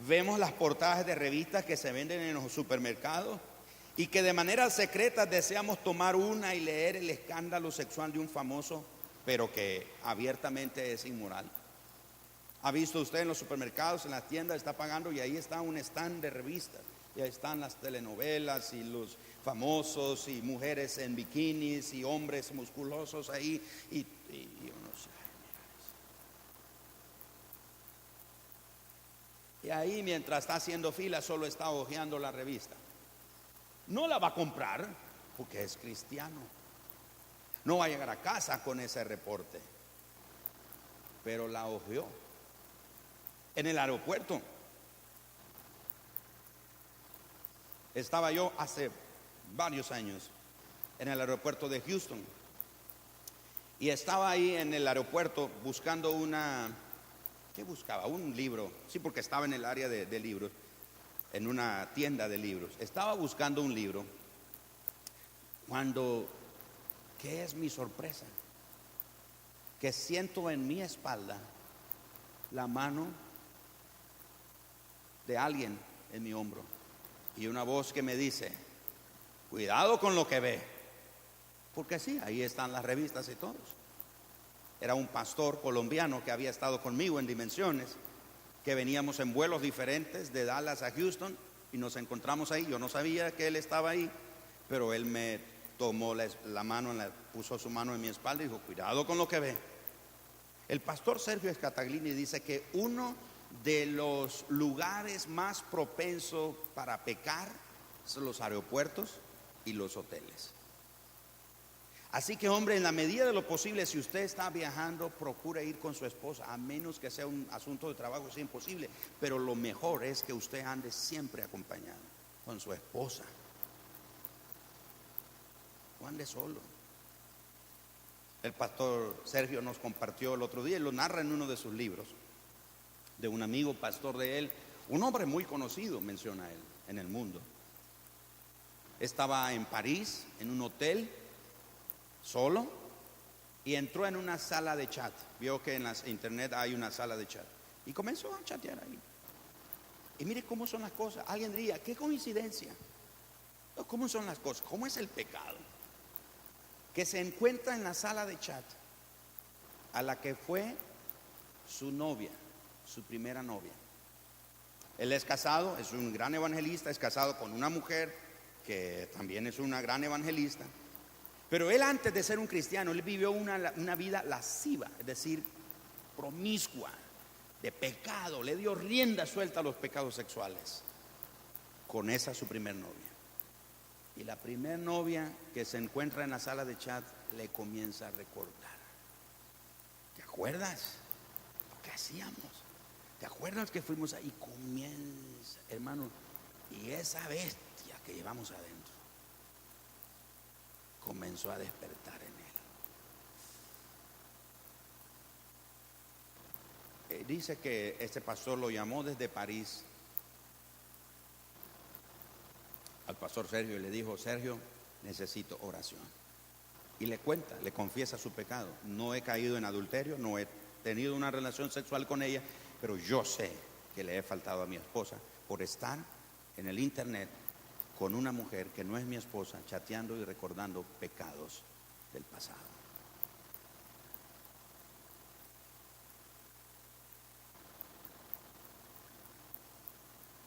vemos las portadas de revistas que se venden en los supermercados y que de manera secreta deseamos tomar una y leer el escándalo sexual de un famoso, pero que abiertamente es inmoral. ¿Ha visto usted en los supermercados, en las tiendas, está pagando y ahí está un stand de revistas? Y ahí están las telenovelas y los famosos y mujeres en bikinis y hombres musculosos ahí y yo no sé. Y ahí mientras está haciendo fila solo está hojeando la revista. No la va a comprar porque es cristiano. No va a llegar a casa con ese reporte. Pero la hojeó. En el aeropuerto. Estaba yo hace varios años en el aeropuerto de Houston. Y estaba ahí en el aeropuerto buscando ¿qué buscaba? Un libro. Sí, porque estaba en el área de libros, en una tienda de libros. Estaba buscando un libro cuando, ¿qué es mi sorpresa? Que siento en mi espalda la mano de alguien en mi hombro y una voz que me dice: cuidado con lo que ve. Porque sí, ahí están las revistas y todos. Era un pastor colombiano que había estado conmigo en Dimensiones, que veníamos en vuelos diferentes de Dallas a Houston y nos encontramos ahí. Yo no sabía que él estaba ahí, pero él me tomó la mano, puso su mano en mi espalda y dijo: cuidado con lo que ve. El pastor Sergio Scataglini dice que uno de los lugares más propensos para pecar son los aeropuertos y los hoteles. Así que, hombre, en la medida de lo posible, si usted está viajando, procure ir con su esposa, a menos que sea un asunto de trabajo, es imposible. Pero lo mejor es que usted ande siempre acompañado con su esposa. No ande solo. El pastor Sergio nos compartió el otro día, y lo narra en uno de sus libros, de un amigo pastor de él, un hombre muy conocido, menciona él, en el mundo. Estaba en París, en un hotel, solo, y entró en una sala de chat. Vio que en la internet hay una sala de chat y comenzó a chatear ahí. Y mire cómo son las cosas. Alguien diría, qué coincidencia. ¿Cómo son las cosas? ¿Cómo es el pecado? Que se encuentra en la sala de chat a la que fue su novia, su primera novia. Él es casado, es un gran evangelista, es casado con una mujer que también es una gran evangelista. Pero él, antes de ser un cristiano, él vivió una vida lasciva, es decir, promiscua, de pecado. Le dio rienda suelta a los pecados sexuales con esa su primer novia. Y la primer novia que se encuentra en la sala de chat le comienza a recordar. ¿Te acuerdas lo que hacíamos? ¿Te acuerdas que fuimos ahí? Comienza, hermano, y esa bestia que llevamos adentro comenzó a despertar en él. Dice que este pastor lo llamó desde París al pastor Sergio y le dijo: Sergio, necesito oración. Y le cuenta, le confiesa su pecado. No he caído en adulterio, no he tenido una relación sexual con ella, pero yo sé que le he faltado a mi esposa por estar en el internet con una mujer que no es mi esposa, chateando y recordando pecados del pasado.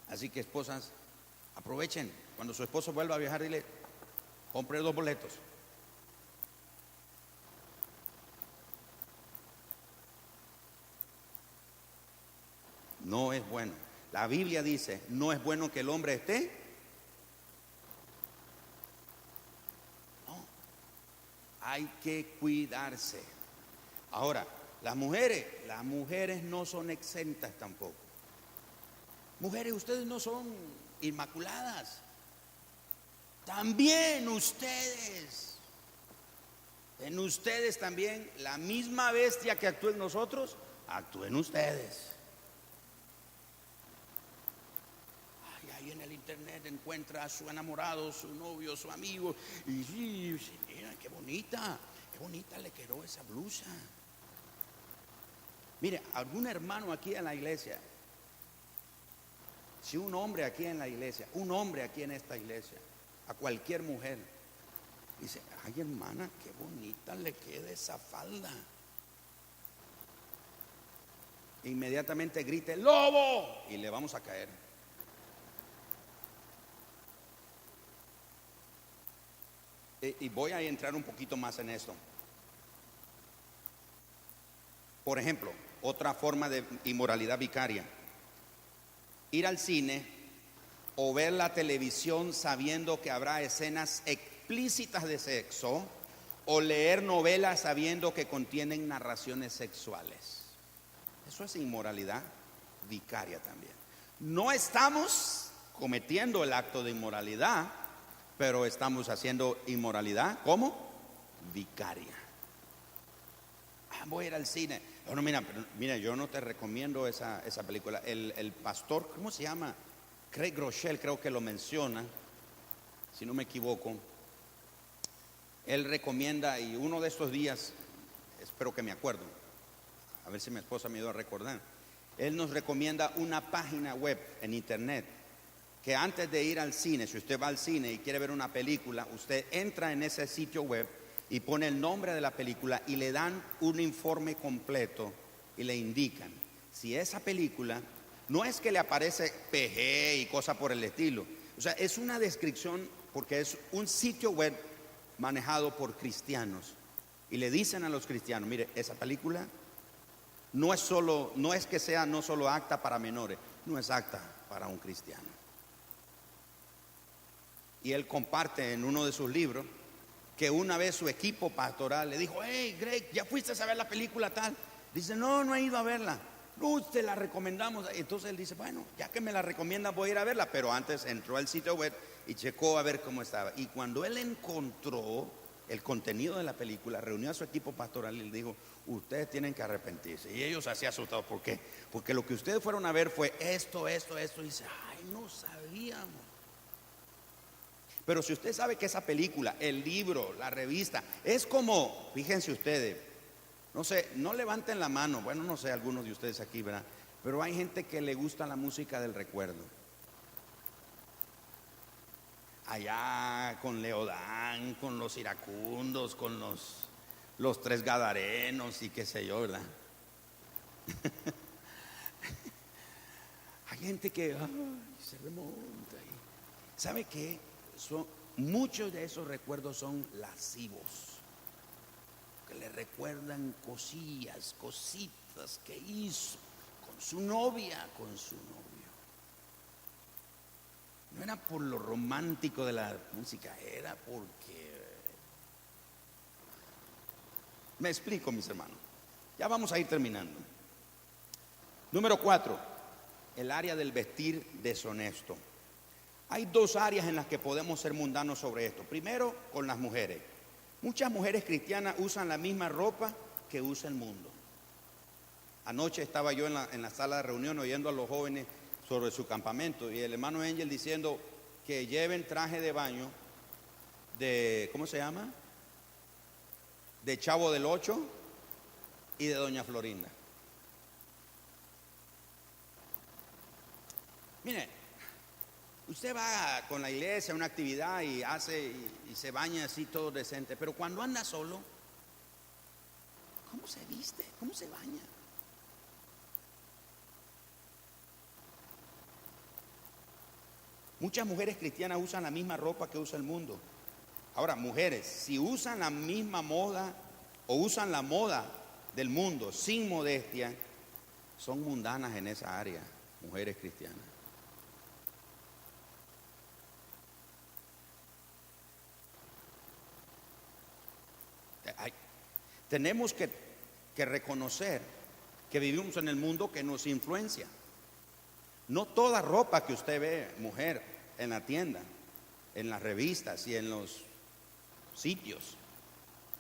Así que, esposas, aprovechen. Cuando su esposo vuelva a viajar, dile: compre 2 boletos. No es bueno. La Biblia dice: no es bueno que el hombre esté. No. Hay que cuidarse. Ahora, las mujeres no son exentas tampoco. Mujeres, ustedes no son inmaculadas. También ustedes. En ustedes también la misma bestia que actúa en nosotros, actúa en ustedes. Ahí en el internet encuentra a su enamorado, su novio, su amigo, y sí, mira, qué bonita le quedó esa blusa. Mire, algún hermano aquí en la iglesia, si un hombre aquí en la iglesia, un hombre aquí en esta iglesia, a cualquier mujer, dice: ay, hermana, qué bonita le queda esa falda, inmediatamente grite: ¡lobo! Y le vamos a caer. Y voy a entrar un poquito más en esto. Por ejemplo, otra forma de inmoralidad vicaria: ir al cine o ver la televisión sabiendo que habrá escenas explícitas de sexo, o leer novelas sabiendo que contienen narraciones sexuales. Eso es inmoralidad vicaria también. No estamos cometiendo el acto de inmoralidad, pero estamos haciendo inmoralidad, ¿cómo? Vicaria. Voy a ir al cine. No, mira, yo no te recomiendo esa película. El pastor, ¿cómo se llama? Craig Groeschel, creo que lo menciona, si no me equivoco. Él recomienda, y uno de estos días, espero que me acuerdo, a ver si mi esposa me ayuda a recordar. Él nos recomienda una página web en internet, que antes de ir al cine, si usted va al cine y quiere ver una película, usted entra en ese sitio web y pone el nombre de la película y le dan un informe completo y le indican si esa película, no es que le aparece PG y cosas por el estilo, o sea, es una descripción, porque es un sitio web manejado por cristianos, y le dicen a los cristianos: mire, esa película no es que sea no solo apta para menores, no es apta para un cristiano. Y él comparte en uno de sus libros que una vez su equipo pastoral le dijo: hey, Greg, ¿ya fuiste a ver la película tal? Dice: no he ido a verla. No, te la recomendamos. Entonces él dice: bueno, ya que me la recomiendan, voy a ir a verla. Pero antes entró al sitio web y checó a ver cómo estaba. Y cuando él encontró el contenido de la película, reunió a su equipo pastoral y le dijo: ustedes tienen que arrepentirse. Y ellos así asustados: ¿por qué? Porque lo que ustedes fueron a ver fue esto. Y dice: ay, no sabíamos. Pero si usted sabe que esa película, el libro, la revista, es como, fíjense ustedes, no sé, no levanten la mano, bueno, no sé, algunos de ustedes aquí, ¿verdad? Pero hay gente que le gusta la música del recuerdo. Allá con Leodán, con los iracundos, con los tres gadarenos y qué sé yo, ¿verdad? Hay gente que se remonta. ¿Sabe qué? Muchos de esos recuerdos son lascivos, que le recuerdan cositas que hizo con su novia, con su novio. No era por lo romántico de la música, era porque... Me explico, mis hermanos. Ya vamos a ir terminando. Número 4, el área del vestir deshonesto. Hay dos áreas en las que podemos ser mundanos sobre esto. Primero, con las mujeres. Muchas mujeres cristianas usan la misma ropa que usa el mundo. Anoche estaba yo en la sala de reunión oyendo a los jóvenes sobre su campamento y el hermano Angel diciendo que lleven traje de baño de, ¿cómo se llama? De Chavo del Ocho y de Doña Florinda. Mire, usted va con la iglesia a una actividad y y se baña así todo decente, pero cuando anda solo, ¿cómo se viste? ¿Cómo se baña? Muchas mujeres cristianas usan la misma ropa que usa el mundo. Ahora, mujeres, si usan la misma moda o usan la moda del mundo sin modestia, son mundanas en esa área, mujeres cristianas. Tenemos que reconocer que vivimos en el mundo que nos influencia. No toda ropa que usted ve, mujer, en la tienda, en las revistas y en los sitios,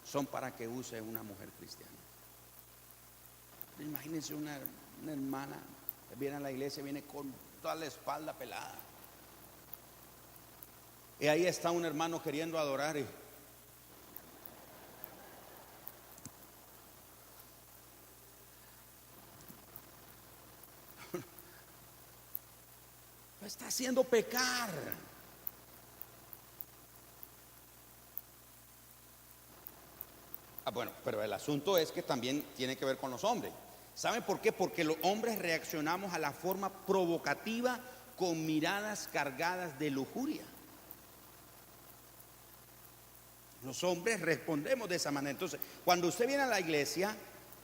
son para que use una mujer cristiana. Imagínense una hermana que viene a la iglesia, viene con toda la espalda pelada. Y ahí está un hermano queriendo adorar y lo está haciendo pecar. Bueno, pero el asunto es que también tiene que ver con los hombres. ¿Saben por qué? Porque los hombres reaccionamos a la forma provocativa con miradas cargadas de lujuria. Los hombres respondemos de esa manera. Entonces, cuando usted viene a la iglesia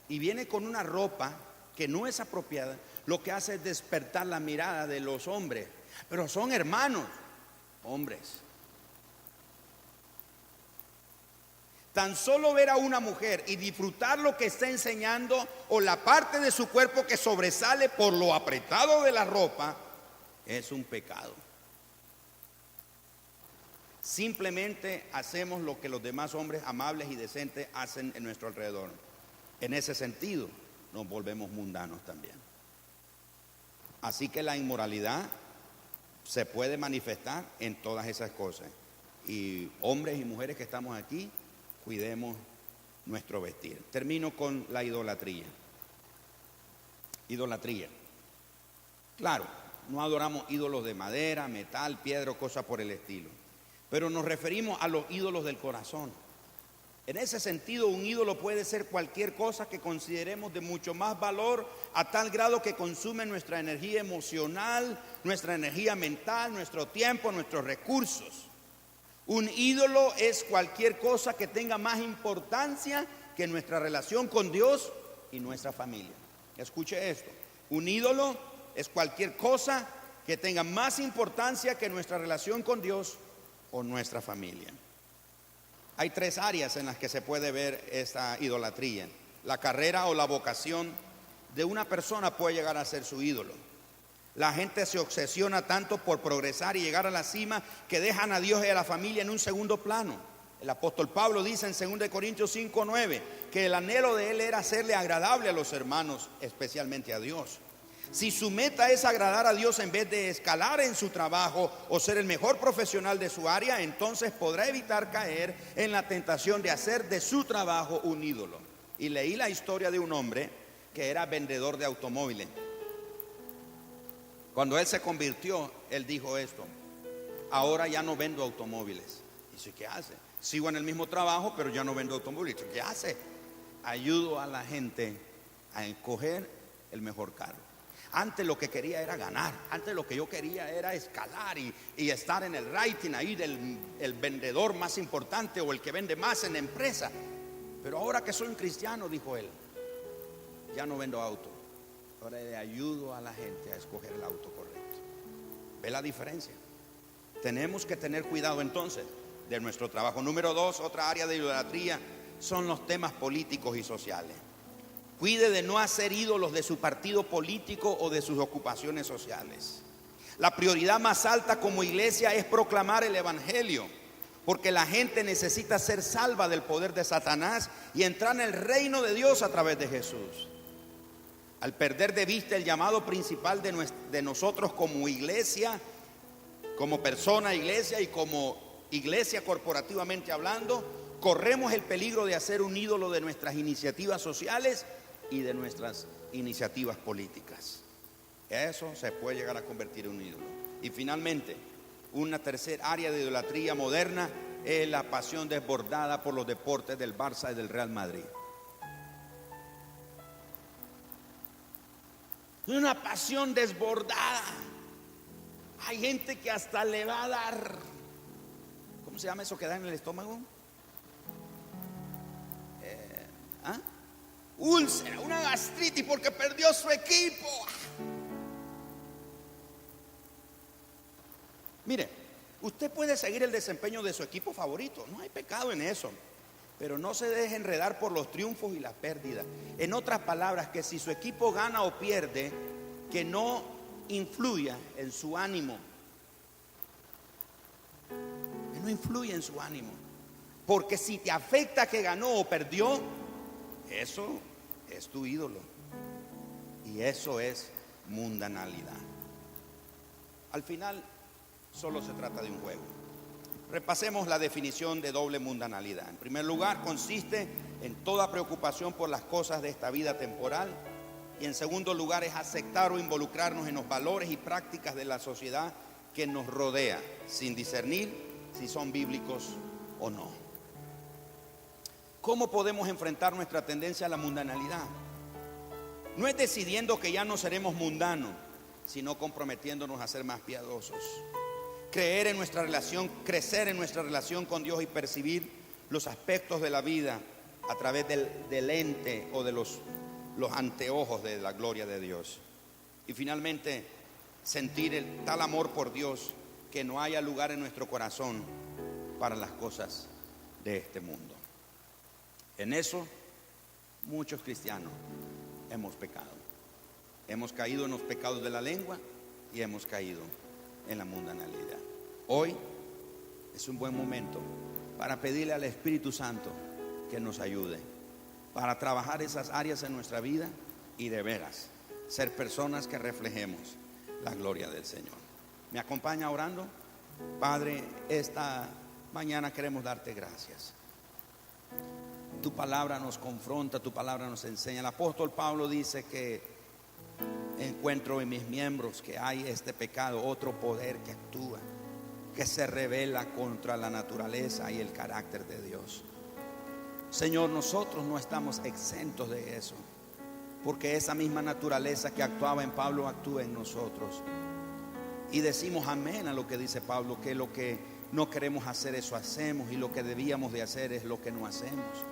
y viene con una ropa que no es apropiada, lo que hace es despertar la mirada de los hombres. Pero son hermanos, hombres. Tan solo ver a una mujer y disfrutar lo que está enseñando o la parte de su cuerpo que sobresale por lo apretado de la ropa es un pecado. Simplemente hacemos lo que los demás hombres amables y decentes hacen en nuestro alrededor. En ese sentido nos volvemos mundanos también. Así que la inmoralidad se puede manifestar en todas esas cosas. Y hombres y mujeres que estamos aquí, cuidemos nuestro vestir. Termino con la idolatría. Idolatría. Claro, no adoramos ídolos de madera, metal, piedra o cosas por el estilo. Pero nos referimos a los ídolos del corazón. En ese sentido, un ídolo puede ser cualquier cosa que consideremos de mucho más valor a tal grado que consume nuestra energía emocional, nuestra energía mental, nuestro tiempo, nuestros recursos. Un ídolo es cualquier cosa que tenga más importancia que nuestra relación con Dios y nuestra familia. Escuche esto. Un ídolo es cualquier cosa que tenga más importancia que nuestra relación con Dios o nuestra familia. Hay tres áreas en las que se puede ver esta idolatría. La carrera o la vocación de una persona puede llegar a ser su ídolo. La gente se obsesiona tanto por progresar y llegar a la cima que dejan a Dios y a la familia en un segundo plano. El apóstol Pablo dice en 2 Corintios 5:9 que el anhelo de él era hacerle agradable a los hermanos, especialmente a Dios. Si su meta es agradar a Dios en vez de escalar en su trabajo o ser el mejor profesional de su área, entonces podrá evitar caer en la tentación de hacer de su trabajo un ídolo. Y leí la historia de un hombre que era vendedor de automóviles. Cuando él se convirtió, él dijo esto: ahora ya no vendo automóviles. Dice, ¿qué hace? Sigo en el mismo trabajo, pero ya no vendo automóviles. ¿Qué hace? Ayudo a la gente a escoger el mejor carro. Antes lo que quería era ganar. Antes lo que yo quería era escalar y estar en el rating ahí del vendedor más importante o el que vende más en la empresa. Pero ahora que soy un cristiano, dijo él, ya no vendo auto. Ahora le ayudo a la gente a escoger el auto correcto. ¿Ve la diferencia? Tenemos que tener cuidado entonces de nuestro trabajo. Número 2, otra área de idolatría son los temas políticos y sociales. Cuide de no hacer ídolos de su partido político o de sus ocupaciones sociales. La prioridad más alta como iglesia es proclamar el evangelio, porque la gente necesita ser salva del poder de Satanás y entrar en el reino de Dios a través de Jesús. Al perder de vista el llamado principal de nosotros como iglesia, como persona iglesia y como iglesia corporativamente hablando, corremos el peligro de hacer un ídolo de nuestras iniciativas sociales y de nuestras iniciativas políticas. Eso se puede llegar a convertir en un ídolo. Y finalmente, una tercera área de idolatría moderna es la pasión desbordada por los deportes del Barça y del Real Madrid. Una pasión desbordada. Hay gente que hasta le va a dar, ¿cómo se llama eso que da en el estómago? Úlcera, una gastritis porque perdió su equipo. Mire, usted puede seguir el desempeño de su equipo favorito, no hay pecado en eso, pero no se deje enredar por los triunfos y las pérdidas. En otras palabras, que si su equipo gana o pierde, que no influya en su ánimo, que no influya en su ánimo, porque si te afecta que ganó o perdió, eso es tu ídolo y eso es mundanalidad. Al final solo se trata de un juego. Repasemos la definición de doble mundanalidad. En primer lugar, consiste en toda preocupación por las cosas de esta vida temporal, y en segundo lugar es aceptar o involucrarnos en los valores y prácticas de la sociedad que nos rodea, sin discernir si son bíblicos o no. ¿Cómo podemos enfrentar nuestra tendencia a la mundanalidad? No es decidiendo que ya no seremos mundanos, sino comprometiéndonos a ser más piadosos. Crecer en nuestra relación con Dios y percibir los aspectos de la vida a través del lente o de los anteojos de la gloria de Dios. Y finalmente, sentir el tal amor por Dios que no haya lugar en nuestro corazón para las cosas de este mundo. En eso, muchos cristianos hemos pecado. Hemos caído en los pecados de la lengua y hemos caído en la mundanalidad. Hoy es un buen momento para pedirle al Espíritu Santo que nos ayude para trabajar esas áreas en nuestra vida y de veras ser personas que reflejemos la gloria del Señor. ¿Me acompaña orando? Padre, esta mañana queremos darte gracias. Tu palabra nos confronta, tu palabra nos enseña. El apóstol Pablo dice que encuentro en mis miembros que hay este pecado, otro poder que actúa, que se revela contra la naturaleza y el carácter de Dios. Señor, nosotros no estamos exentos de eso, porque esa misma naturaleza que actuaba en Pablo actúa en nosotros. Y decimos amén a lo que dice Pablo, que lo que no queremos hacer, eso hacemos, y lo que debíamos de hacer es lo que no hacemos.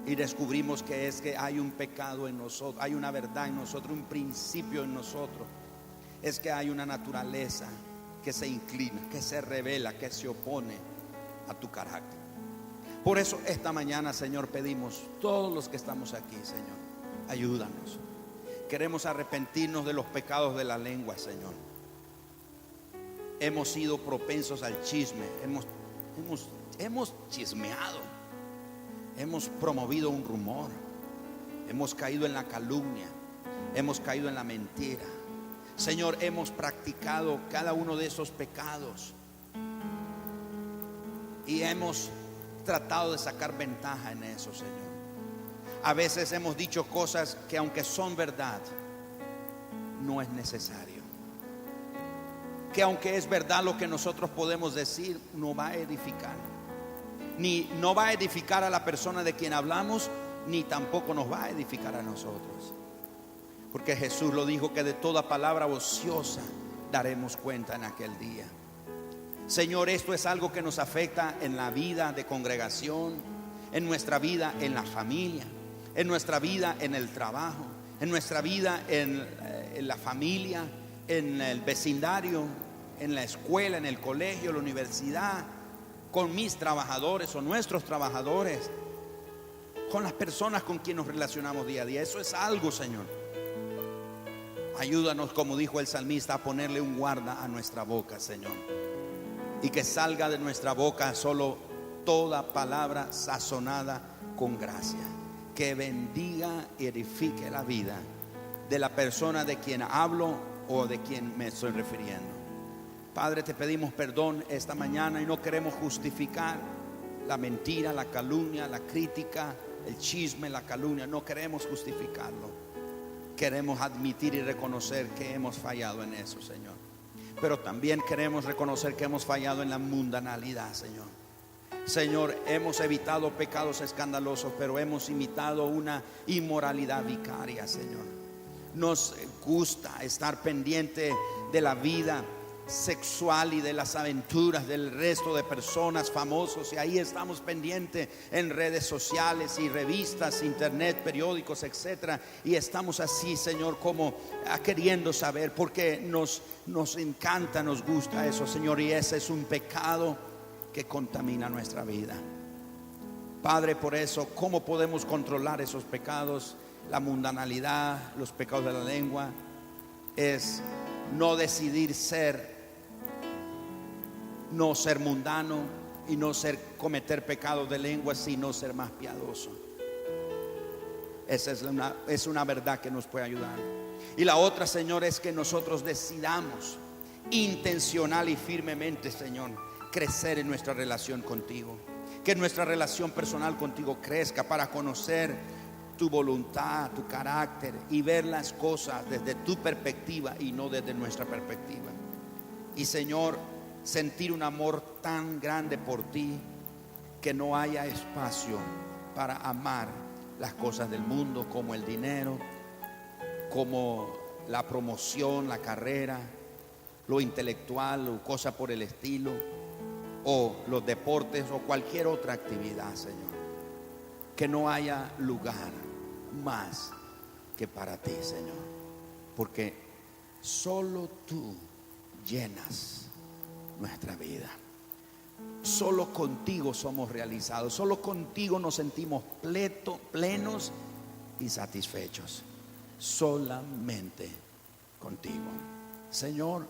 Y descubrimos que es que hay un pecado en nosotros, hay una verdad en nosotros, un principio en nosotros. Es que hay una naturaleza que se inclina, que se revela, que se opone a tu carácter. Por eso esta mañana, Señor, pedimos, todos los que estamos aquí, Señor, ayúdanos. Queremos arrepentirnos de los pecados de la lengua, Señor. Hemos sido propensos al chisme, hemos chismeado, hemos promovido un rumor, hemos caído en la calumnia, hemos caído en la mentira. Señor, hemos practicado cada uno de esos pecados y hemos tratado de sacar ventaja en eso, Señor. A veces hemos dicho cosas que, aunque son verdad, no es necesario. Que aunque es verdad lo que nosotros podemos decir, no va a edificar. Ni no va a edificar a la persona de quien hablamos, ni tampoco nos va a edificar a nosotros. Porque Jesús lo dijo, que de toda palabra ociosa daremos cuenta en aquel día. Señor, esto es algo que nos afecta en la vida de congregación, en nuestra vida en la familia, en nuestra vida en el trabajo, en nuestra vida en la familia, en el vecindario, en la escuela, en el colegio, en la universidad, con mis trabajadores o nuestros trabajadores, con las personas con quien nos relacionamos día a día. Eso es algo, Señor. Ayúdanos, como dijo el salmista, a ponerle un guarda a nuestra boca, Señor, y que salga de nuestra boca solo toda palabra sazonada con gracia, que bendiga y edifique la vida de la persona de quien hablo o de quien me estoy refiriendo. Padre, te pedimos perdón esta mañana y no queremos justificar la mentira, la calumnia, la crítica, el chisme, la calumnia. No queremos justificarlo. Queremos admitir y reconocer que hemos fallado en eso, Señor. Pero también queremos reconocer que hemos fallado en la mundanalidad, Señor. Señor, hemos evitado pecados escandalosos, pero hemos imitado una inmoralidad vicaria, Señor. Nos gusta estar pendiente de la vida sexual y de las aventuras del resto de personas famosos, y ahí estamos pendientes en redes sociales y revistas, internet, periódicos, etcétera, y estamos así, Señor, como queriendo saber, porque nos encanta, nos gusta eso, Señor, y ese es un pecado que contamina nuestra vida. Padre, por eso, ¿cómo podemos controlar esos pecados? La mundanalidad, los pecados de la lengua, es no decidir no ser mundano y no cometer pecados de lengua, sino ser más piadoso. Esa es una verdad que nos puede ayudar. Y la otra, Señor, es que nosotros decidamos intencional y firmemente, Señor, crecer en nuestra relación contigo. Que nuestra relación personal contigo crezca para conocer tu voluntad, tu carácter, y ver las cosas desde tu perspectiva y no desde nuestra perspectiva. Y, Señor, sentir un amor tan grande por ti que no haya espacio para amar las cosas del mundo, como el dinero, como la promoción, la carrera, lo intelectual o cosas por el estilo, o los deportes o cualquier otra actividad, Señor. Que no haya lugar más que para ti, Señor, porque solo tú llenas nuestra vida. Solo contigo somos realizados, solo contigo nos sentimos plenos y satisfechos. Solamente contigo, Señor.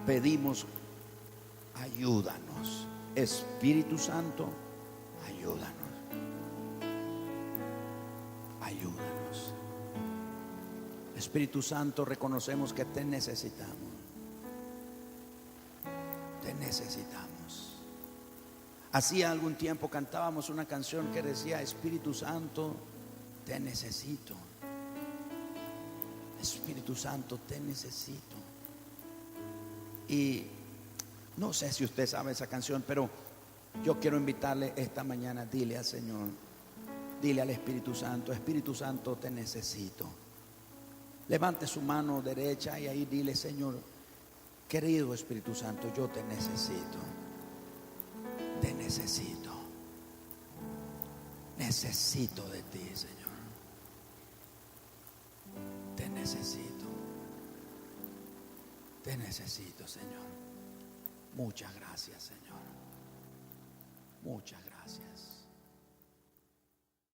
Pedimos, ayúdanos, Espíritu Santo, ayúdanos. Ayúdanos, Espíritu Santo. Reconocemos que te necesitamos. Te necesitamos. Hacía algún tiempo cantábamos una canción que decía: Espíritu Santo, te necesito. Espíritu Santo, te necesito. Y no sé si usted sabe esa canción, pero yo quiero invitarle esta mañana: dile al Señor, dile al Espíritu Santo: Espíritu Santo, te necesito. Levante su mano derecha y ahí dile: Señor, querido Espíritu Santo, yo te necesito. Te necesito. Necesito de ti, Señor. Te necesito. Te necesito, Señor. Muchas gracias, Señor. Muchas gracias.